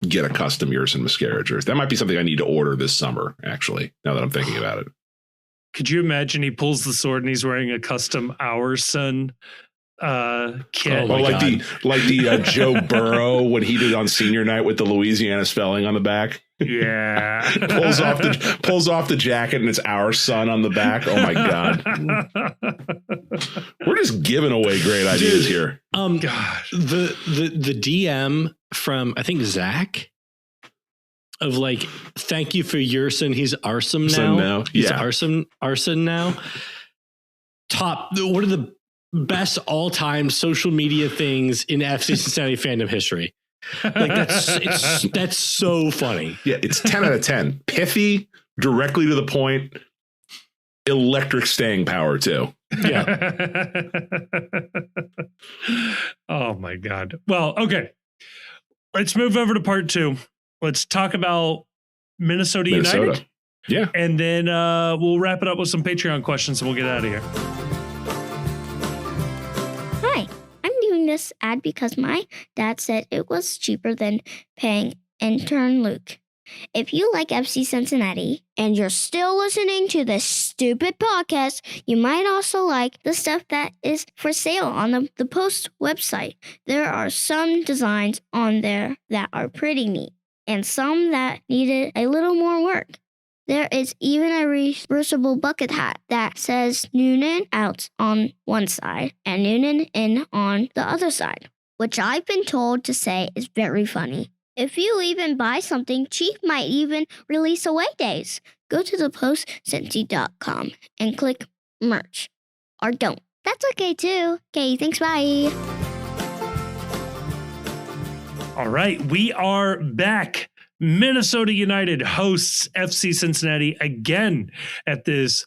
get a custom Yerson Mosquera jersey. That might be something I need to order this summer, actually, now that I'm thinking about it. Could you imagine he pulls the sword and he's wearing a custom Our Son kit? Oh, like the Joe Burrow when he did on senior night with the Louisiana spelling on the back. Yeah. pulls off the jacket and it's Our Son on the back. Oh my God. We're just giving away great ideas here. Gosh. The DM from I think Zach of like, thank you for Yerson. He's Arson now. He's Arson now. Top one of the best all-time social media things in FC Cincinnati fandom history. Like that's so funny. Yeah, it's 10 out of 10. Pithy, directly to the point, electric staying power too. Yeah. Oh my God. Well, okay. Let's move over to part 2. Let's talk about Minnesota United. Yeah. And then we'll wrap it up with some Patreon questions and we'll get out of here. Hi, I'm doing this ad because my dad said it was cheaper than paying intern Luke. If you like FC Cincinnati and you're still listening to this stupid podcast, you might also like the stuff that is for sale on the Post website. There are some designs on there that are pretty neat and some that needed a little more work. There is even a reversible bucket hat that says Noonan out on one side and Noonan in on the other side, which I've been told to say is very funny. If you even buy something, Chief might even release away days. Go to thepostcincy.com and click merch. Or don't. That's okay too. Okay, thanks, bye. All right, we are back. Minnesota United hosts FC Cincinnati again at this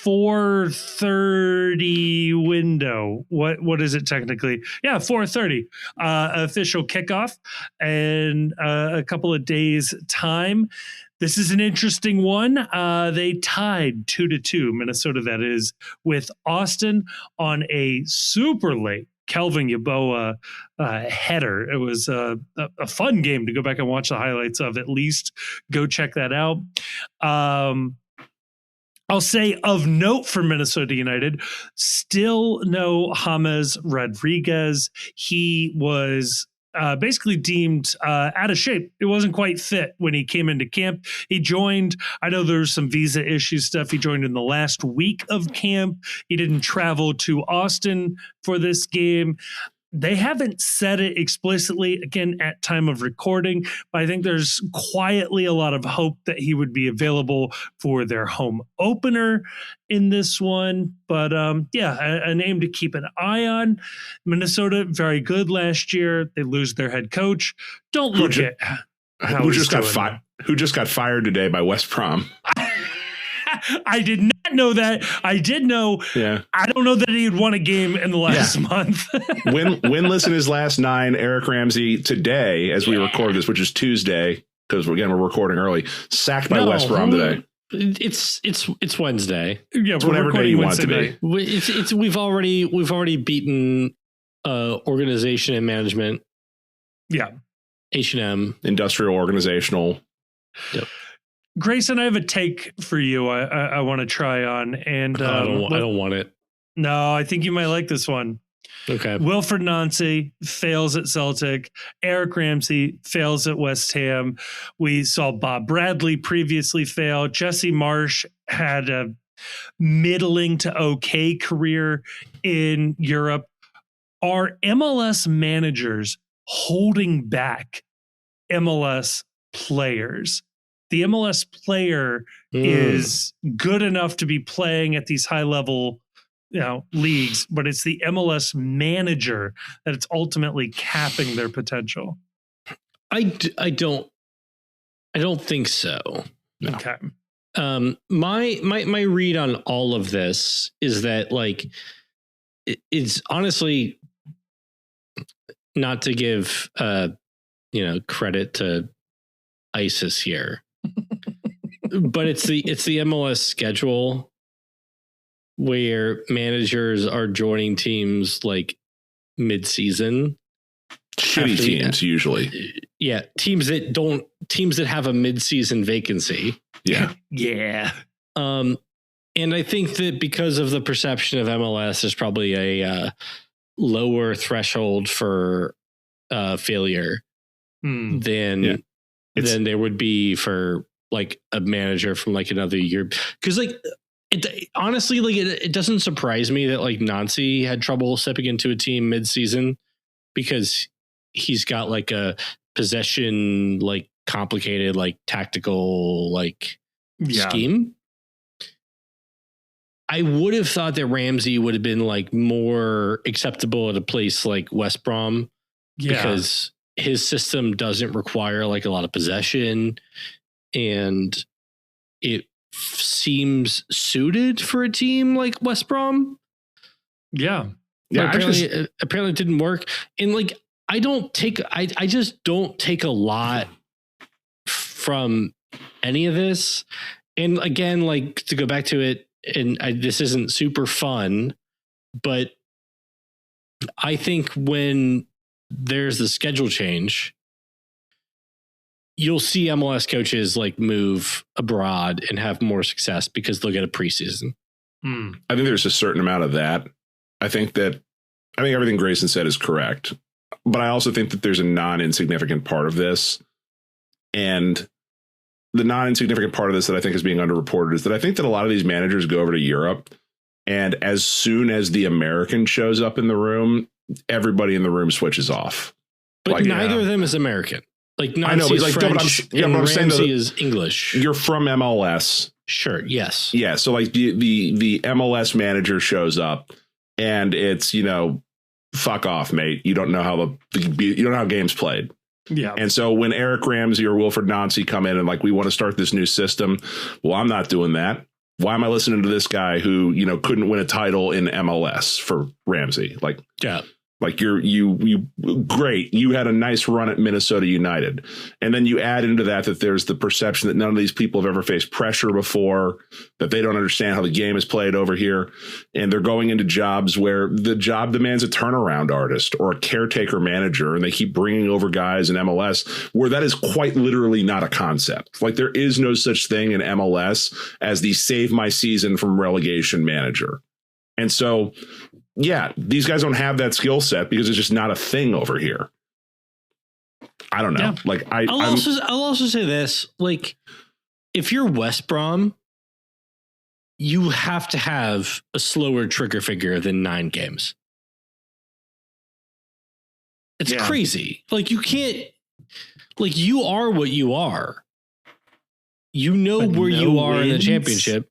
4:30 window. What is it technically? Yeah, 4:30 official kickoff and a couple of days time. This is an interesting one. They tied 2-2, Minnesota that is, with Austin on a super late Kelvin Yeboah header. It was a fun game to go back and watch the highlights of. At least go check that out. I'll say of note for Minnesota United, still no James Rodriguez. He was basically deemed out of shape. It wasn't quite fit when he came into camp. He joined, I know there's some visa issue stuff. He joined in the last week of camp. He didn't travel to Austin for this game. They haven't said it explicitly, again, at time of recording, but I think there's quietly a lot of hope that he would be available for their home opener in this one. But a name to keep an eye on. Minnesota, very good last year. They lose their head coach. Don't look at how who just got fired today by West Brom. I did not know that. I did know. Yeah. I don't know that he had won a game in the last month. Winless in his last 9. Eric Ramsey today, as we record this, which is Tuesday, because we're recording early, sacked by West Brom today. It's Wednesday. Yeah, it's whatever day you want it to be. We've already beaten organization and management. Yeah. H&M. Industrial organizational. Yep. Grayson, I have a take for you. I want to try on, and I don't want it. No, I think you might like this one. Okay. Wilfred Nancy fails at Celtic. Eric Ramsey fails at West Ham. We saw Bob Bradley previously fail. Jesse Marsh had a middling to okay career in Europe. Are MLS managers holding back MLS players? The MLS player is good enough to be playing at these high level, leagues, but it's the MLS manager that it's ultimately capping their potential. I don't think so. No. Okay. My read on all of this is that like it's honestly not to give credit to ISIS here, but it's the MLS schedule where managers are joining teams like mid-season. Shitty teams usually. Yeah, teams that have a mid-season vacancy. Yeah. Yeah. And I think that because of the perception of MLS, there's probably a lower threshold for failure than there would be for like a manager from like another year. Because like honestly, like it doesn't surprise me that like Nancy had trouble stepping into a team mid-season because he's got like a possession, like complicated, like tactical, like scheme. I would have thought that Ramsey would have been like more acceptable at a place like West Brom because his system doesn't require like a lot of possession and it seems suited for a team like West Brom. Yeah. Yeah. Apparently it didn't work. And like, I just don't take a lot from any of this. And again, like to go back to it, and this isn't super fun, but I think when there's the schedule change, you'll see MLS coaches like move abroad and have more success because they'll get a preseason. I think there's a certain amount of that. I think everything Grayson said is correct, but I also think that there's a non-insignificant part of this. And the non-insignificant part of this that I think is being underreported is that I think that a lot of these managers go over to Europe, and as soon as the American shows up in the room, everybody in the room switches off. But like, neither of them is American. Like Nancy is French, and Ramsey is English. You're from MLS. Sure. Yes. Yeah. So like the MLS manager shows up, and it's, fuck off, mate. You don't know how you don't know how games played. Yeah. And so when Eric Ramsey or Wilfred Nancy come in and like, we want to start this new system. Well, I'm not doing that. Why am I listening to this guy who, couldn't win a title in MLS for Ramsey? Like, yeah. Like you great. You had a nice run at Minnesota United. And then you add into that there's the perception that none of these people have ever faced pressure before, that they don't understand how the game is played over here. And they're going into jobs where the job demands a turnaround artist or a caretaker manager. And they keep bringing over guys in MLS where that is quite literally not a concept. Like there is no such thing in MLS as the save my season from relegation manager. And so, yeah, these guys don't have that skill set because it's just not a thing over here. I don't know. Yeah. Like I'll also say this, like if you're West Brom, you have to have a slower trigger figure than 9 games. It's crazy. Like you can't, like you are what you are. You know where you are in the championship.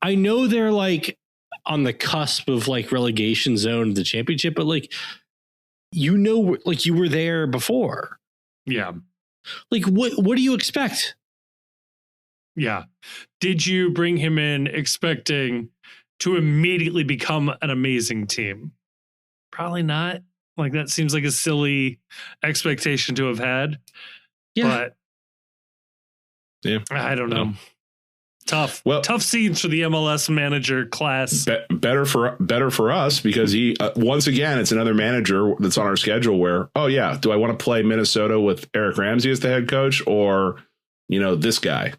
I know they're like on the cusp of like relegation zone of the championship, but like, like you were there before. Yeah. Like what do you expect? Yeah. Did you bring him in expecting to immediately become an amazing team? Probably not. Like that seems like a silly expectation to have had. Yeah. But yeah, I don't know. Tough scenes for the MLS manager class. Better for us because he once again it's another manager that's on our schedule where do I want to play Minnesota with Eric Ramsey as the head coach or this guy?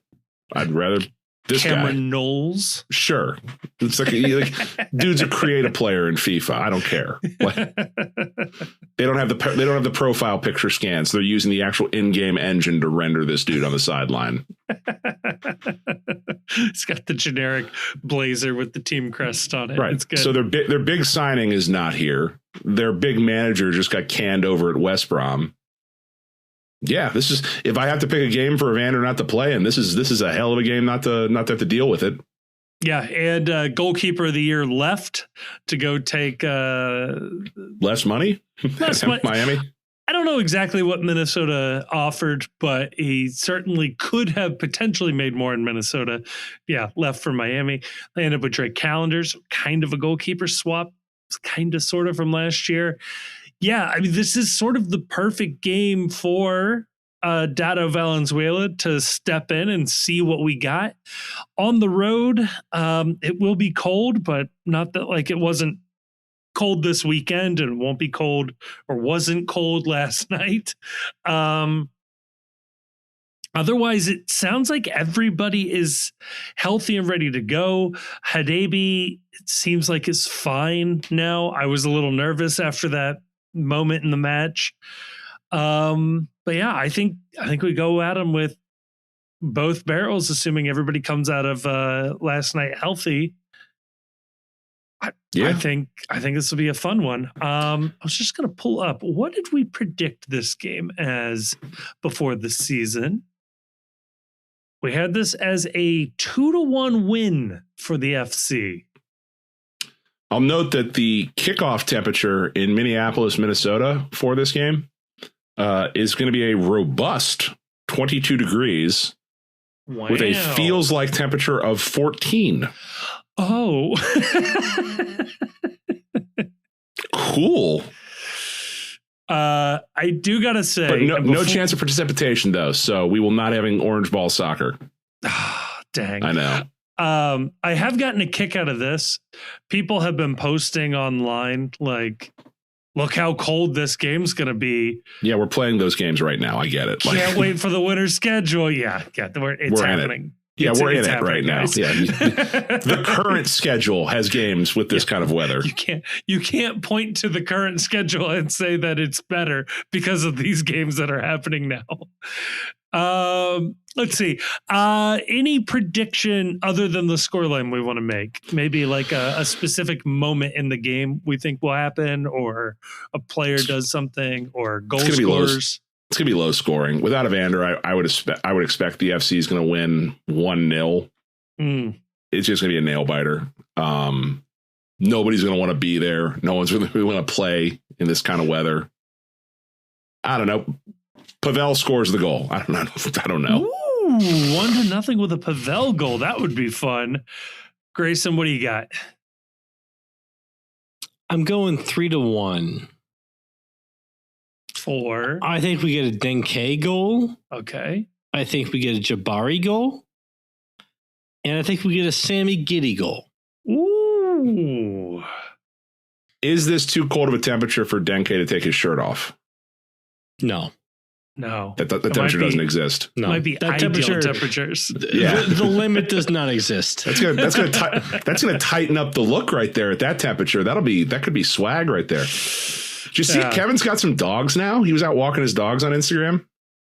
I'd rather this Cameron guy. Knowles. Sure, it's like dude's a creative player in FIFA. I don't care. Like, they don't have the profile picture scans. They're using the actual in-game engine to render this dude on the sideline. It's got the generic blazer with the team crest on it. Right. It's good. So their big signing is not here. Their big manager just got canned over at West Brom. Yeah, this is if I have to pick a game for Evander not to play, and this is a hell of a game not to have to deal with it. Yeah, and goalkeeper of the year left to go take less money. Less money. Miami. I don't know exactly what Minnesota offered, but he certainly could have potentially made more in Minnesota. Yeah, left for Miami. They ended up with Drake Calendars, kind of a goalkeeper swap, kind of sort of from last year. Yeah, I mean, this is sort of the perfect game for Dado Valenzuela to step in and see what we got. On the road, it will be cold, but not that like it wasn't cold this weekend and won't be cold or wasn't cold last night. Otherwise, it sounds like everybody is healthy and ready to go. Hadebi, it seems like is fine now. I was a little nervous after that moment in the match. But yeah, I think we go at them with both barrels, assuming everybody comes out of last night healthy. I think this will be a fun one. I was just going to pull up. What did we predict this game as before the season? We had this as a 2-1 win for the FC. I'll note that the kickoff temperature in Minneapolis, Minnesota for this game is going to be a robust 22 degrees with a feels like temperature of 14. Oh. Cool. I do gotta say, but no chance of precipitation though, so we will not having orange ball soccer. Dang. I know. I have gotten a kick out of this. People have been posting online like, look how cold this game's gonna be. Yeah, we're playing those games right now. I get it. Can't wait for the winter schedule. Yeah, it's happening. Yeah, we're in it right now. Yeah. The current schedule has games with this kind of weather. You can't point to the current schedule and say that it's better because of these games that are happening now. Let's see. Any prediction other than the scoreline we want to make? Maybe like a specific moment in the game we think will happen, or a player does something, or goal scorers. It's going to be low scoring. Without Evander, I would expect the FC is going to win 1-0. It's just going to be a nail biter. Nobody's going to want to be there. No one's really want to play in this kind of weather. I don't know. Pavel scores the goal. I don't know. Ooh, 1-0 with a Pavel goal. That would be fun. Grayson, what do you got? I'm going 3-1. I think we get a Denke goal. Okay. I think we get a Jabari goal. And I think we get a Sammy Giddy goal. Ooh. Is this too cold of a temperature for Denke to take his shirt off? No. The temperature doesn't exist. No. It might be that temperatures. Yeah. The limit does not exist. That's gonna tighten up the look right there at that temperature. That could be swag right there. Did you see Kevin's got some dogs now? He was out walking his dogs on Instagram.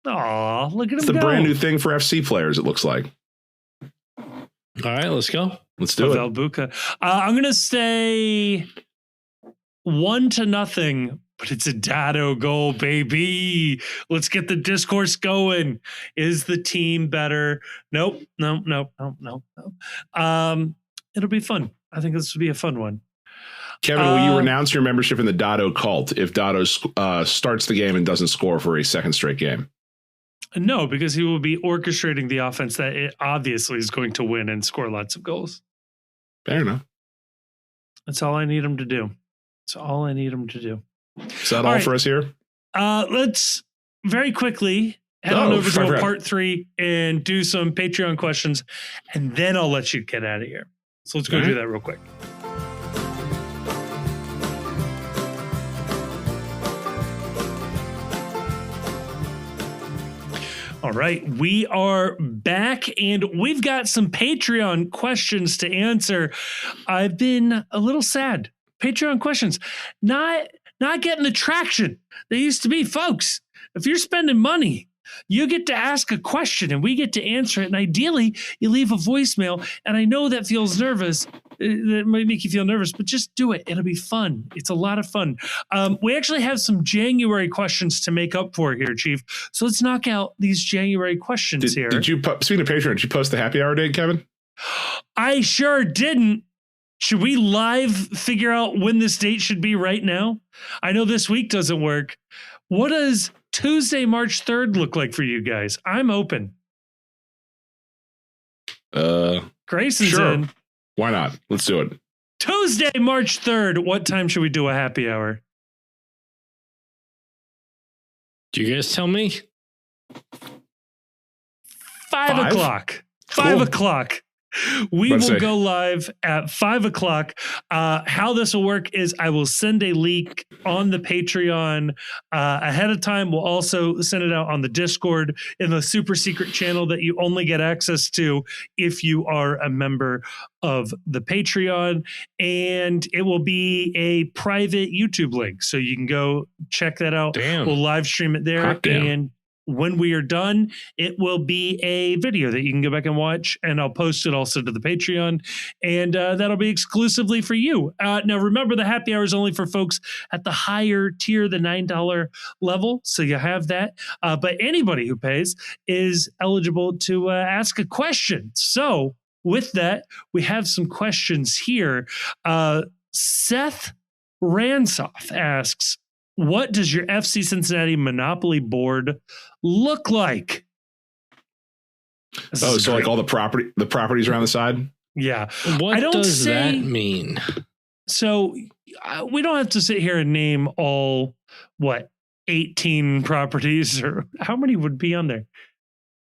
Aw, look at him. It's the brand new thing for FC players, it looks like. All right, let's go. Let's do it. Buka. I'm going to say 1-0, but it's a Dado goal, baby. Let's get the discourse going. Is the team better? Nope. No. It'll be fun. I think this will be a fun one. Kevin, will you renounce your membership in the Dado cult if Dado starts the game and doesn't score for a second straight game? No, because he will be orchestrating the offense that it obviously is going to win and score lots of goals. Fair enough. That's all I need him to do. Is that all for us here? Let's very quickly head on over to part 3 and do some Patreon questions, and then I'll let you get out of here. So let's go do that real quick. All right, we are back and we've got some Patreon questions to answer. I've been a little sad. Patreon questions, not getting the traction they used to be, folks. If you're spending money, you get to ask a question and we get to answer it. And ideally, you leave a voicemail. And I know that feels nervous. That might make you feel nervous, but just do it. It'll be fun. It's a lot of fun. We actually have some January questions to make up for here, Chief. So let's knock out these January questions here. Speaking of Patreon, did you post the happy hour date, Kevin? I sure didn't. Should we live figure out when this date should be right now? I know this week doesn't work. What does Tuesday, March 3rd look like for you guys? I'm open. Grayson's sure. in. Why not? Let's do it. Tuesday, March 3rd. What time should we do a happy hour? Do you guys tell me? 5 o'clock. 5 o'clock. We will go live at 5 o'clock. How this will work is I will send a link on the Patreon ahead of time. We'll also send it out on the Discord in the super secret channel that you only get access to if you are a member of the Patreon. And it will be a private YouTube link. So you can go check that out. Damn. We'll live stream it there. And when we are done, it will be a video that you can go back and watch, and I'll post it also to the Patreon, and that'll be exclusively for you. Now, remember, the happy hour is only for folks at the higher tier, the $9 level, so you have that. But anybody who pays is eligible to ask a question. So with that, we have some questions here. Seth Ransoff asks, what does your FC Cincinnati Monopoly board look like? So like all the properties around the side? Yeah. What does that mean? So we don't have to sit here and name all, 18 properties, or how many would be on there?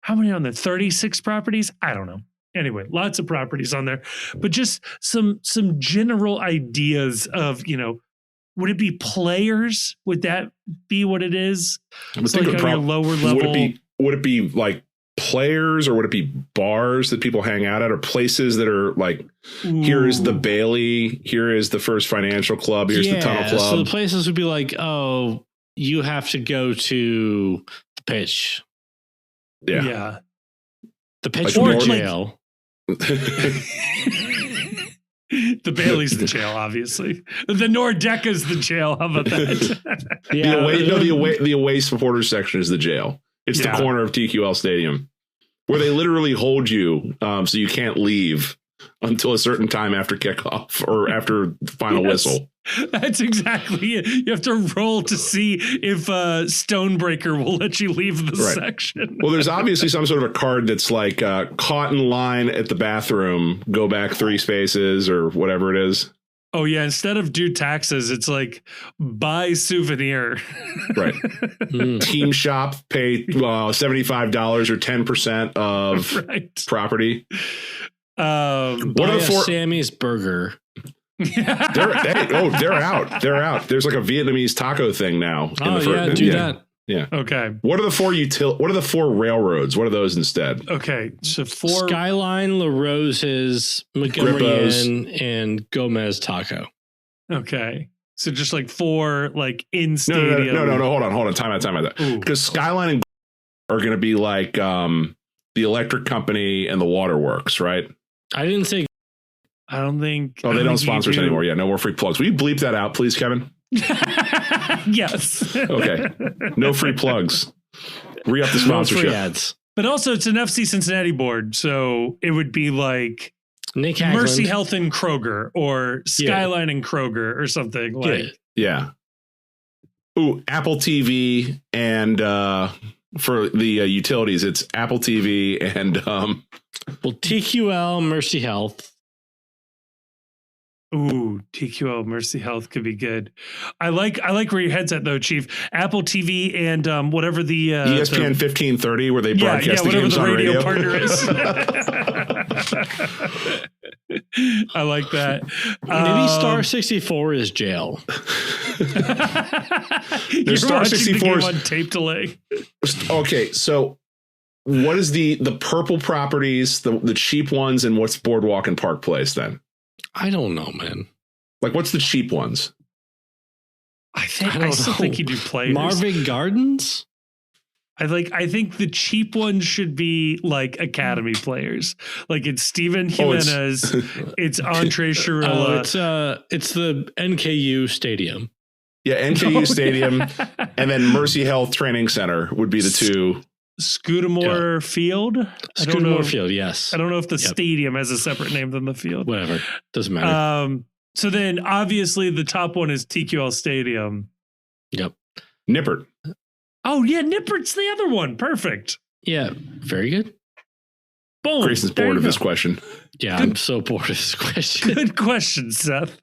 How many on there? 36 properties? I don't know. Anyway, lots of properties on there, but just some general ideas of, would it be players? Would that be what it is? It's like on your lower level. Would it be like players, or would it be bars that people hang out at, or places that are like, here is the Bailey, here is the First Financial Club, here's the Tunnel Club. So the places would be like, oh, you have to go to the pitch. Yeah. The pitch or jail. The Bailey's the jail, obviously. The Nordeca's the jail. How about that? The away supporters section is the jail. It's the corner of TQL Stadium, where they literally hold you so you can't leave until a certain time after kickoff or after the final whistle. That's exactly it. You have to roll to see if Stonebreaker will let you leave the section. Well, there's obviously some sort of a card that's like caught in line at the bathroom, go back 3 spaces or whatever it is. Oh, yeah. Instead of due taxes, it's like buy souvenir. Right. Team shop, pay $75 or 10% of property. What are the Sammy's Burger? They're out. They're out. There's like a Vietnamese taco thing now. Do that. Yeah. Okay. What are the 4 railroads? What are those instead? Okay. So 4 Skyline, La Rose's, Montgomery Inn, and Gomez Taco. Okay. So just like 4 like in stadium. No. Hold on. Time out. Because Skyline and are going to be like the electric company and the waterworks, right? I didn't say. I don't think. Oh, they don't sponsor us anymore. Yeah, no more free plugs. Will you bleep that out, please, Kevin? Yes. Okay. No free plugs. Re-up the sponsorship. No free ads. But also, it's an FC Cincinnati board, so it would be like Nick Hagland. Mercy Health and Kroger, or Skyline and Kroger, or something like. Yeah. Ooh, Apple TV and for the utilities, it's Apple TV and TQL, Mercy Health. Ooh, TQL Mercy Health could be good. I like where your head's at though, Chief. Apple TV and whatever the ESPN 1530, where they broadcast the games on radio. Partner is. I like that. Maybe Star 64 is jail. You're Star 64 on tape delay. Okay, so what is the purple properties, the cheap ones, and what's Boardwalk and Park Place then? I don't know, man. Like, what's the cheap ones? I still think you do players. Marvin Gardens? I think the cheap ones should be like academy players. Like it's Steven Jimenez, it's Andre Chirilla. It's the NKU Stadium. Yeah, NKU Stadium, and then Mercy Health Training Center would be the 2. Scudamore Field? Scudamore Field, yes. I don't know if the stadium has a separate name than the field. Whatever. Doesn't matter. So then obviously the top one is TQL Stadium. Yep. Nippert. Oh, yeah, Nippert's the other one. Perfect. Yeah, very good. Boom. Grayson's bored of this question. Yeah, I'm so bored of this question. Good question, Seth.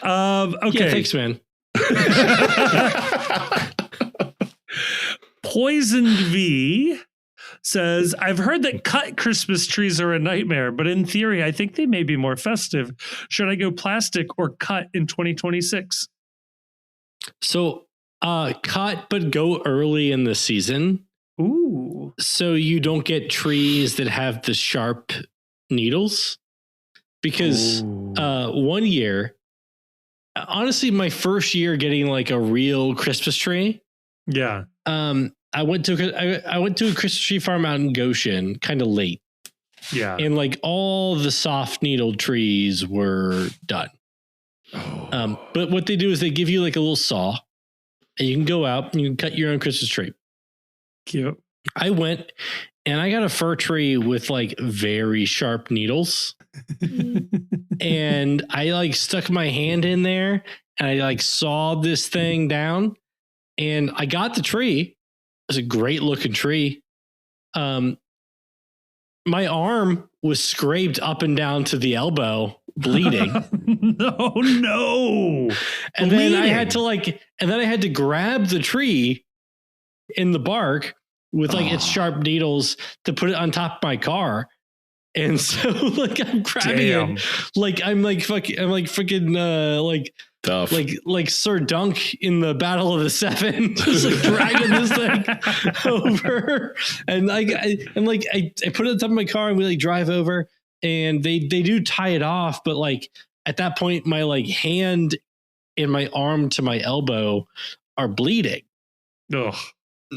Okay. Yeah, thanks, man. Poisoned V says, I've heard that cut Christmas trees are a nightmare, but in theory, I think they may be more festive. Should I go plastic or cut in 2026? So, cut, but go early in the season. Ooh. So you don't get trees that have the sharp needles. Because 1 year, honestly, my first year getting like a real Christmas tree. Yeah. I went to a Christmas tree farm out in Goshen kind of late. Yeah. And like all the soft needled trees were done. But what they do is they give you like a little saw and you can go out and you can cut your own Christmas tree. Cute. I went and I got a fir tree with like very sharp needles. And I like stuck my hand in there and I like sawed this thing down and I got the tree. It was a great looking tree. My arm was scraped up and down to the elbow, bleeding. No. And then I had to grab the tree in the bark with like its sharp needles to put it on top of my car. And so like I'm grabbing it like I'm freaking tough. Like Sir Dunk in the Battle of the Seven, just like dragging this thing over. And I put it on top of my car and we like drive over and they do tie it off, but like at that point my like hand and my arm to my elbow are bleeding. Ugh.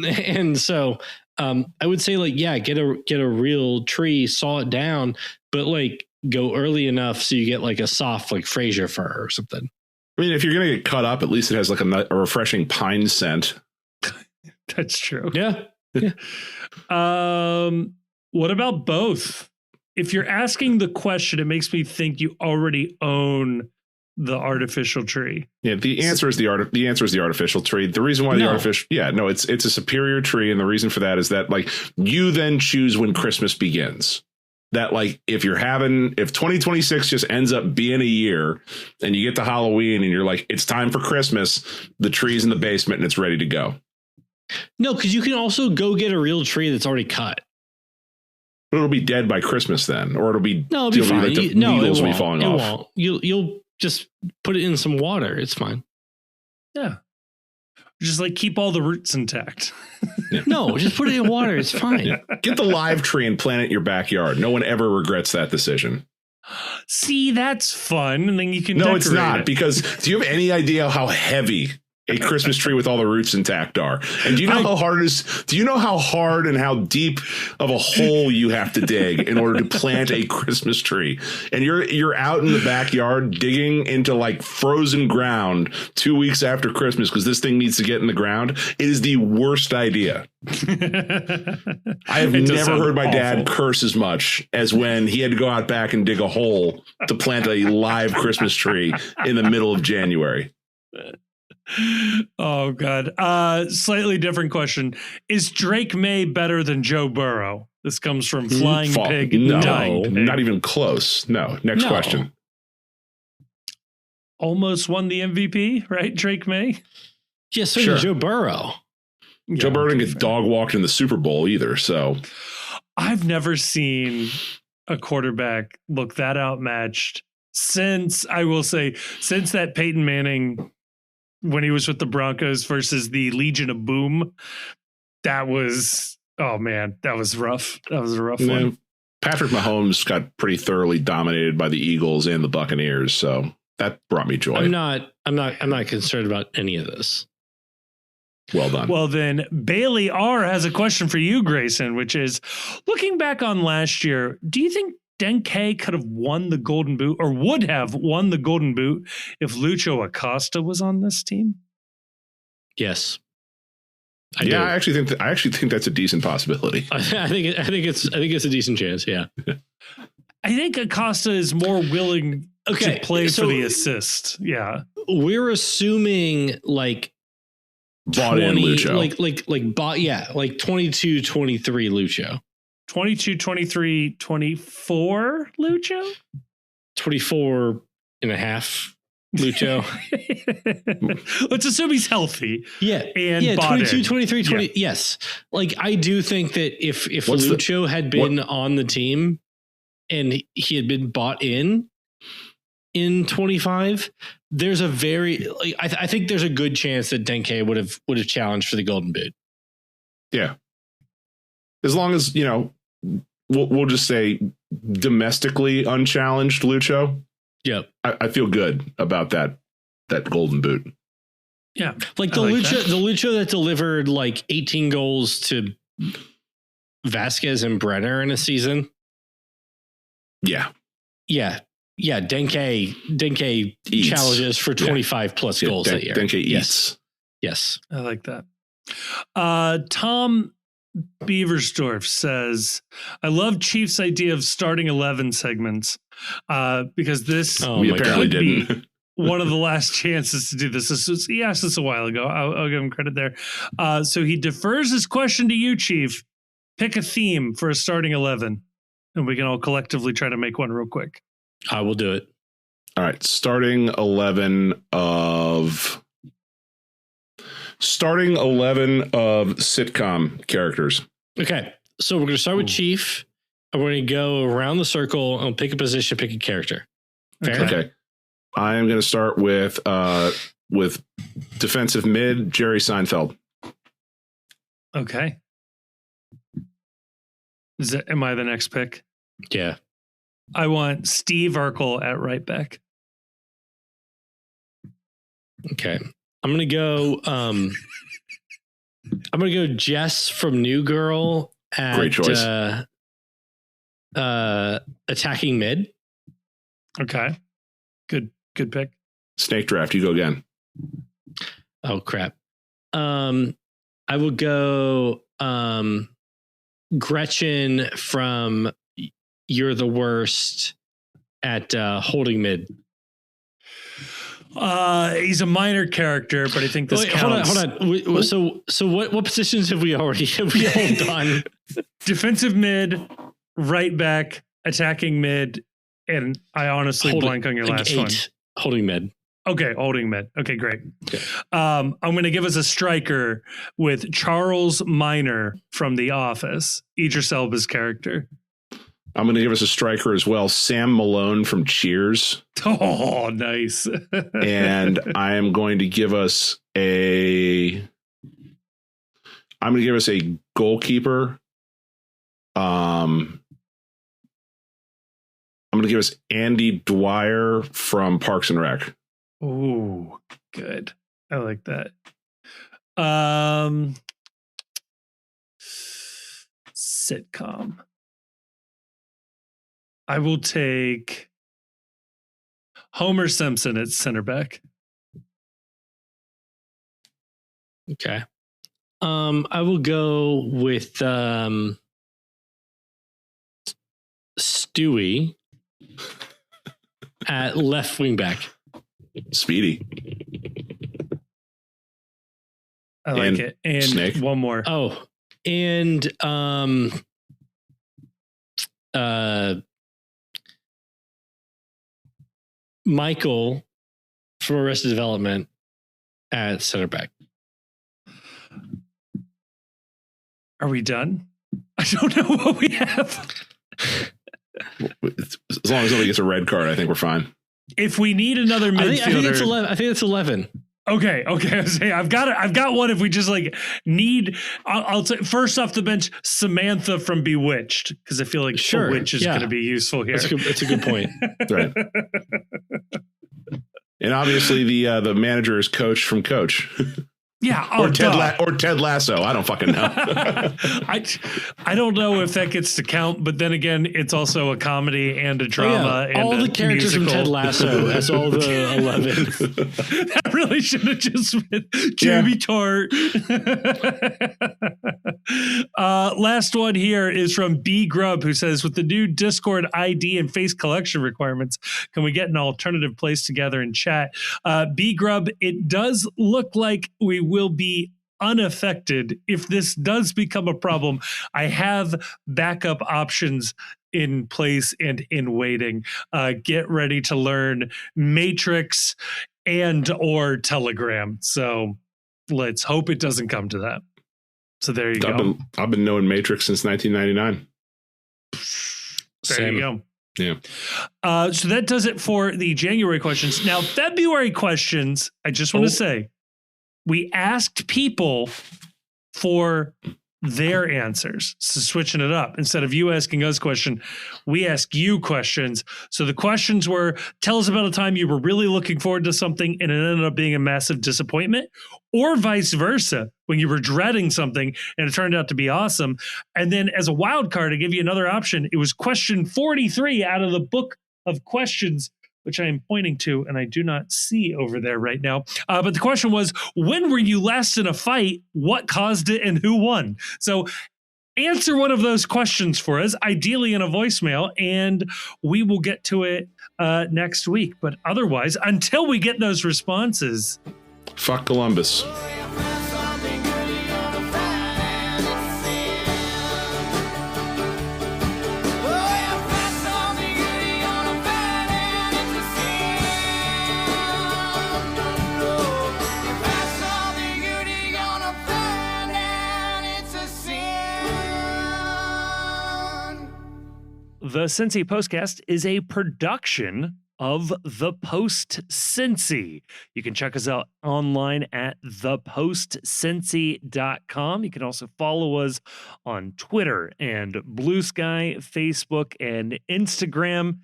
And so I would say like, yeah, get a real tree, saw it down, but like go early enough so you get like a soft like Fraser fir or something. I mean, if you're going to get cut up, at least it has like a refreshing pine scent. That's true. Yeah. What about both? If you're asking the question, it makes me think you already own the artificial tree. Yeah, the answer is the artificial tree. The reason why it's a superior tree, and the reason for that is that like you then choose when Christmas begins. That like if 2026 just ends up being a year and you get to Halloween and you're like, it's time for Christmas, the tree's in the basement and it's ready to go. No, because you can also go get a real tree that's already cut. But it'll be dead by Christmas then, or it'll be fine. Like the needles will be falling off. Won't. You'll just put it in some water. It's fine. Yeah. Just like keep all the roots intact. Yeah. No, just put it in water. It's fine. Yeah. Get the live tree and plant it in your backyard. No one ever regrets that decision. See, that's fun. And then you can No, it's not. it. Because do you have any idea how heavy a Christmas tree with all the roots intact are? And do you know how hard it is? Do you know how hard and how deep of a hole you have to dig in order to plant a Christmas tree? And you're out in the backyard digging into like frozen ground 2 weeks after Christmas because this thing needs to get in the ground. It is the worst idea. I have never heard my dad curse as much as when he had to go out back and dig a hole to plant a live Christmas tree in the middle of January. Oh, God. Slightly different question. Is Drake May better than Joe Burrow? This comes from Flying Pig. No, Dying Pig. not even close. No. Next question. Almost won the MVP, right? Drake May? Yeah, so did Joe Burrow. Joe Burrow didn't get dog walked in the Super Bowl either. So I've never seen a quarterback look that outmatched since that Peyton Manning when he was with the Broncos versus the Legion of Boom. That was, oh man, that was rough. That was a rough one. Patrick Mahomes got pretty thoroughly dominated by the Eagles and the Buccaneers. So that brought me joy. I'm not concerned about any of this. Well done. Well, then Bailey R has a question for you, Grayson, which is looking back on last year, do you think Denke could have won the Golden Boot or would have won the Golden Boot if Lucho Acosta was on this team? Yes. I actually think that's a decent possibility. I think it's a decent chance. Yeah. I think Acosta is more willing to play for the assist. Yeah. We're assuming like bought in Lucho. Like 22, 23 Lucho. 22, 23, 24 Lucho? 24 and a half Lucho. Let's assume he's healthy. Yeah. And 22, 23, 20. Yeah. Yes. Like, I do think that if Lucho had been on the team and he had been bought in 25, there's a very, I think there's a good chance that Denke would have challenged for the Golden Boot. Yeah. As long as, we'll just say domestically unchallenged Lucho. Yep. I feel good about that Golden Boot. Yeah. Like the Lucho that delivered like 18 goals to Vasquez and Brenner in a season. Yeah. Yeah. Yeah. Denke Eats. Challenges for 25 plus goals that year. Denke eats. Yes. I like that. Tom Beaversdorf says, I love Chief's idea of starting 11 segments because this we apparently didn't. Be one of the last chances to do this. He asked this a while ago. I'll give him credit there. So he defers his question to you, Chief. Pick a theme for a starting 11, and we can all collectively try to make one real quick. I will do it. All right. Starting 11 of sitcom characters. Okay. So we're going to start with Chief, and we're going to go around the circle and pick a position, pick a character. Fair? Okay. I am going to start with defensive mid, Jerry Seinfeld. Okay. Am I the next pick? Yeah. I want Steve Urkel at right back. Okay. I'm going to go Jess from New Girl at great choice. Attacking mid. Okay. Good pick. Snake draft, you go again. Oh crap. I will go Gretchen from You're the Worst at holding mid. He's a minor character, but I think this counts. Hold on. So what positions have we all done? Defensive mid, right back, attacking mid, and I honestly blank on your last one. Holding mid. Okay, holding mid. Okay, great. Okay. I'm going to give us a striker with Charles Minor from The Office, Idris Elba's character. I'm going to give us a striker as well, Sam Malone from Cheers. Oh, nice. And I am going to give us a goalkeeper. I'm going to give us Andy Dwyer from Parks and Rec. Ooh, good. I like that. Sitcom. I will take Homer Simpson at center back. Okay. I will go with Stewie at left wing back. Speedy. I like it. And Snake. One more. Oh, and Michael from Arrested Development at center back. Are we done? I don't know what we have. As long as nobody gets a red card, I think we're fine. If we need another midfielder, I think it's 11. Okay. I've got one. If we just need, I'll say first off the bench, Samantha from Bewitched, because I feel like Bewitched is going to be useful here. That's a good point. Right. And obviously the manager is Coach from Coach. Yeah. Or Ted Lasso. I don't fucking know. I don't know if that gets to count, but then again, it's also a comedy and a drama. And all the characters musical. from Ted Lasso as all the 11. That really should have just been Jamie Tart. Last one here is from B Grub, who says, with the new Discord ID and face collection requirements, can we get an alternative place together and chat? B Grub, it does look like we will be unaffected. If this does become a problem, I have backup options in place and in waiting. Get ready to learn Matrix and or Telegram. So let's hope it doesn't come to that. So there you go. I've been knowing Matrix since 1999. There you go. Yeah. So that does it for the January questions. Now, February questions, I just want to say, we asked people for their answers. So switching it up. Instead of you asking us questions, we ask you questions. So the questions were, tell us about a time you were really looking forward to something and it ended up being a massive disappointment, or vice versa, when you were dreading something and it turned out to be awesome. And then as a wild card, to give you another option, it was question 43 out of the book of questions, which I am pointing to, and I do not see over there right now. But the question was, when were you last in a fight? What caused it and who won? So answer one of those questions for us, ideally in a voicemail, and we will get to it next week. But otherwise, until we get those responses, fuck Columbus. The Cincy Postcast is a production of The Post Cincy. You can check us out online at thepostcincy.com. You can also follow us on Twitter and Blue Sky, Facebook, and Instagram.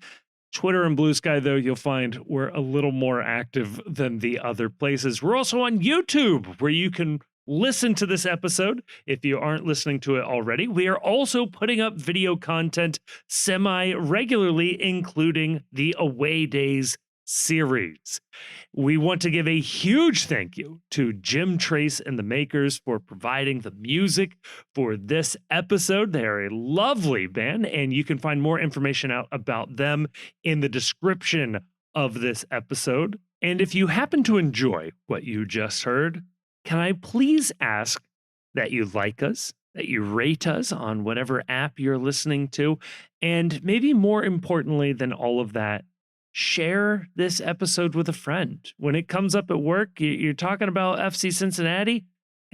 Twitter and Blue Sky, though, you'll find we're a little more active than the other places. We're also on YouTube, where you can listen to this episode if you aren't listening to it already. We are also putting up video content semi-regularly, including the Away Days series. We want to give a huge thank you to Jim Trace and the Makers for providing the music for this episode. They're a lovely band, and you can find more information out about them in the description of this episode. And if you happen to enjoy what you just heard, can I please ask that you like us, that you rate us on whatever app you're listening to, and maybe more importantly than all of that, share this episode with a friend. When it comes up at work, you're talking about FC Cincinnati,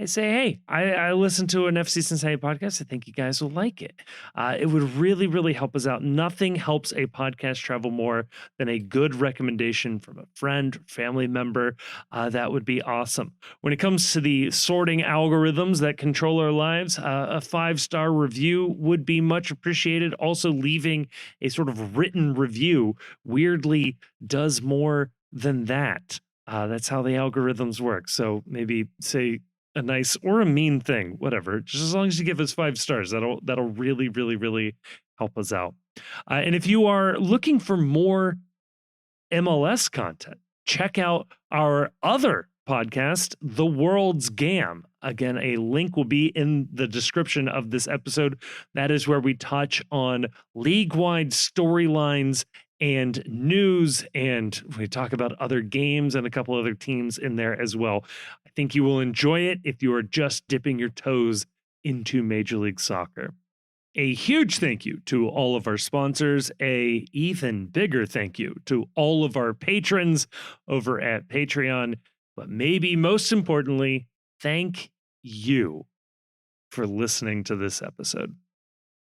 I say, hey, I listened to an FC Cincinnati podcast. I think you guys will like it. It would really, really help us out. Nothing helps a podcast travel more than a good recommendation from a friend, family member. That would be awesome. When it comes to the sorting algorithms that control our lives, a 5-star review would be much appreciated. Also, leaving a sort of written review weirdly does more than that. That's how the algorithms work. So maybe say a nice or a mean thing, whatever, just as long as you give us 5 stars, that'll really, really, really help us out. And if you are looking for more MLS content, check out our other podcast, The World's Gam. Again, a link will be in the description of this episode. That is where we touch on league-wide storylines and news, and we talk about other games and a couple other teams in there as well. I think you will enjoy it if you are just dipping your toes into Major League Soccer. A huge thank you to all of our sponsors. A even bigger thank you to all of our patrons over at Patreon. But maybe most importantly, thank you for listening to this episode.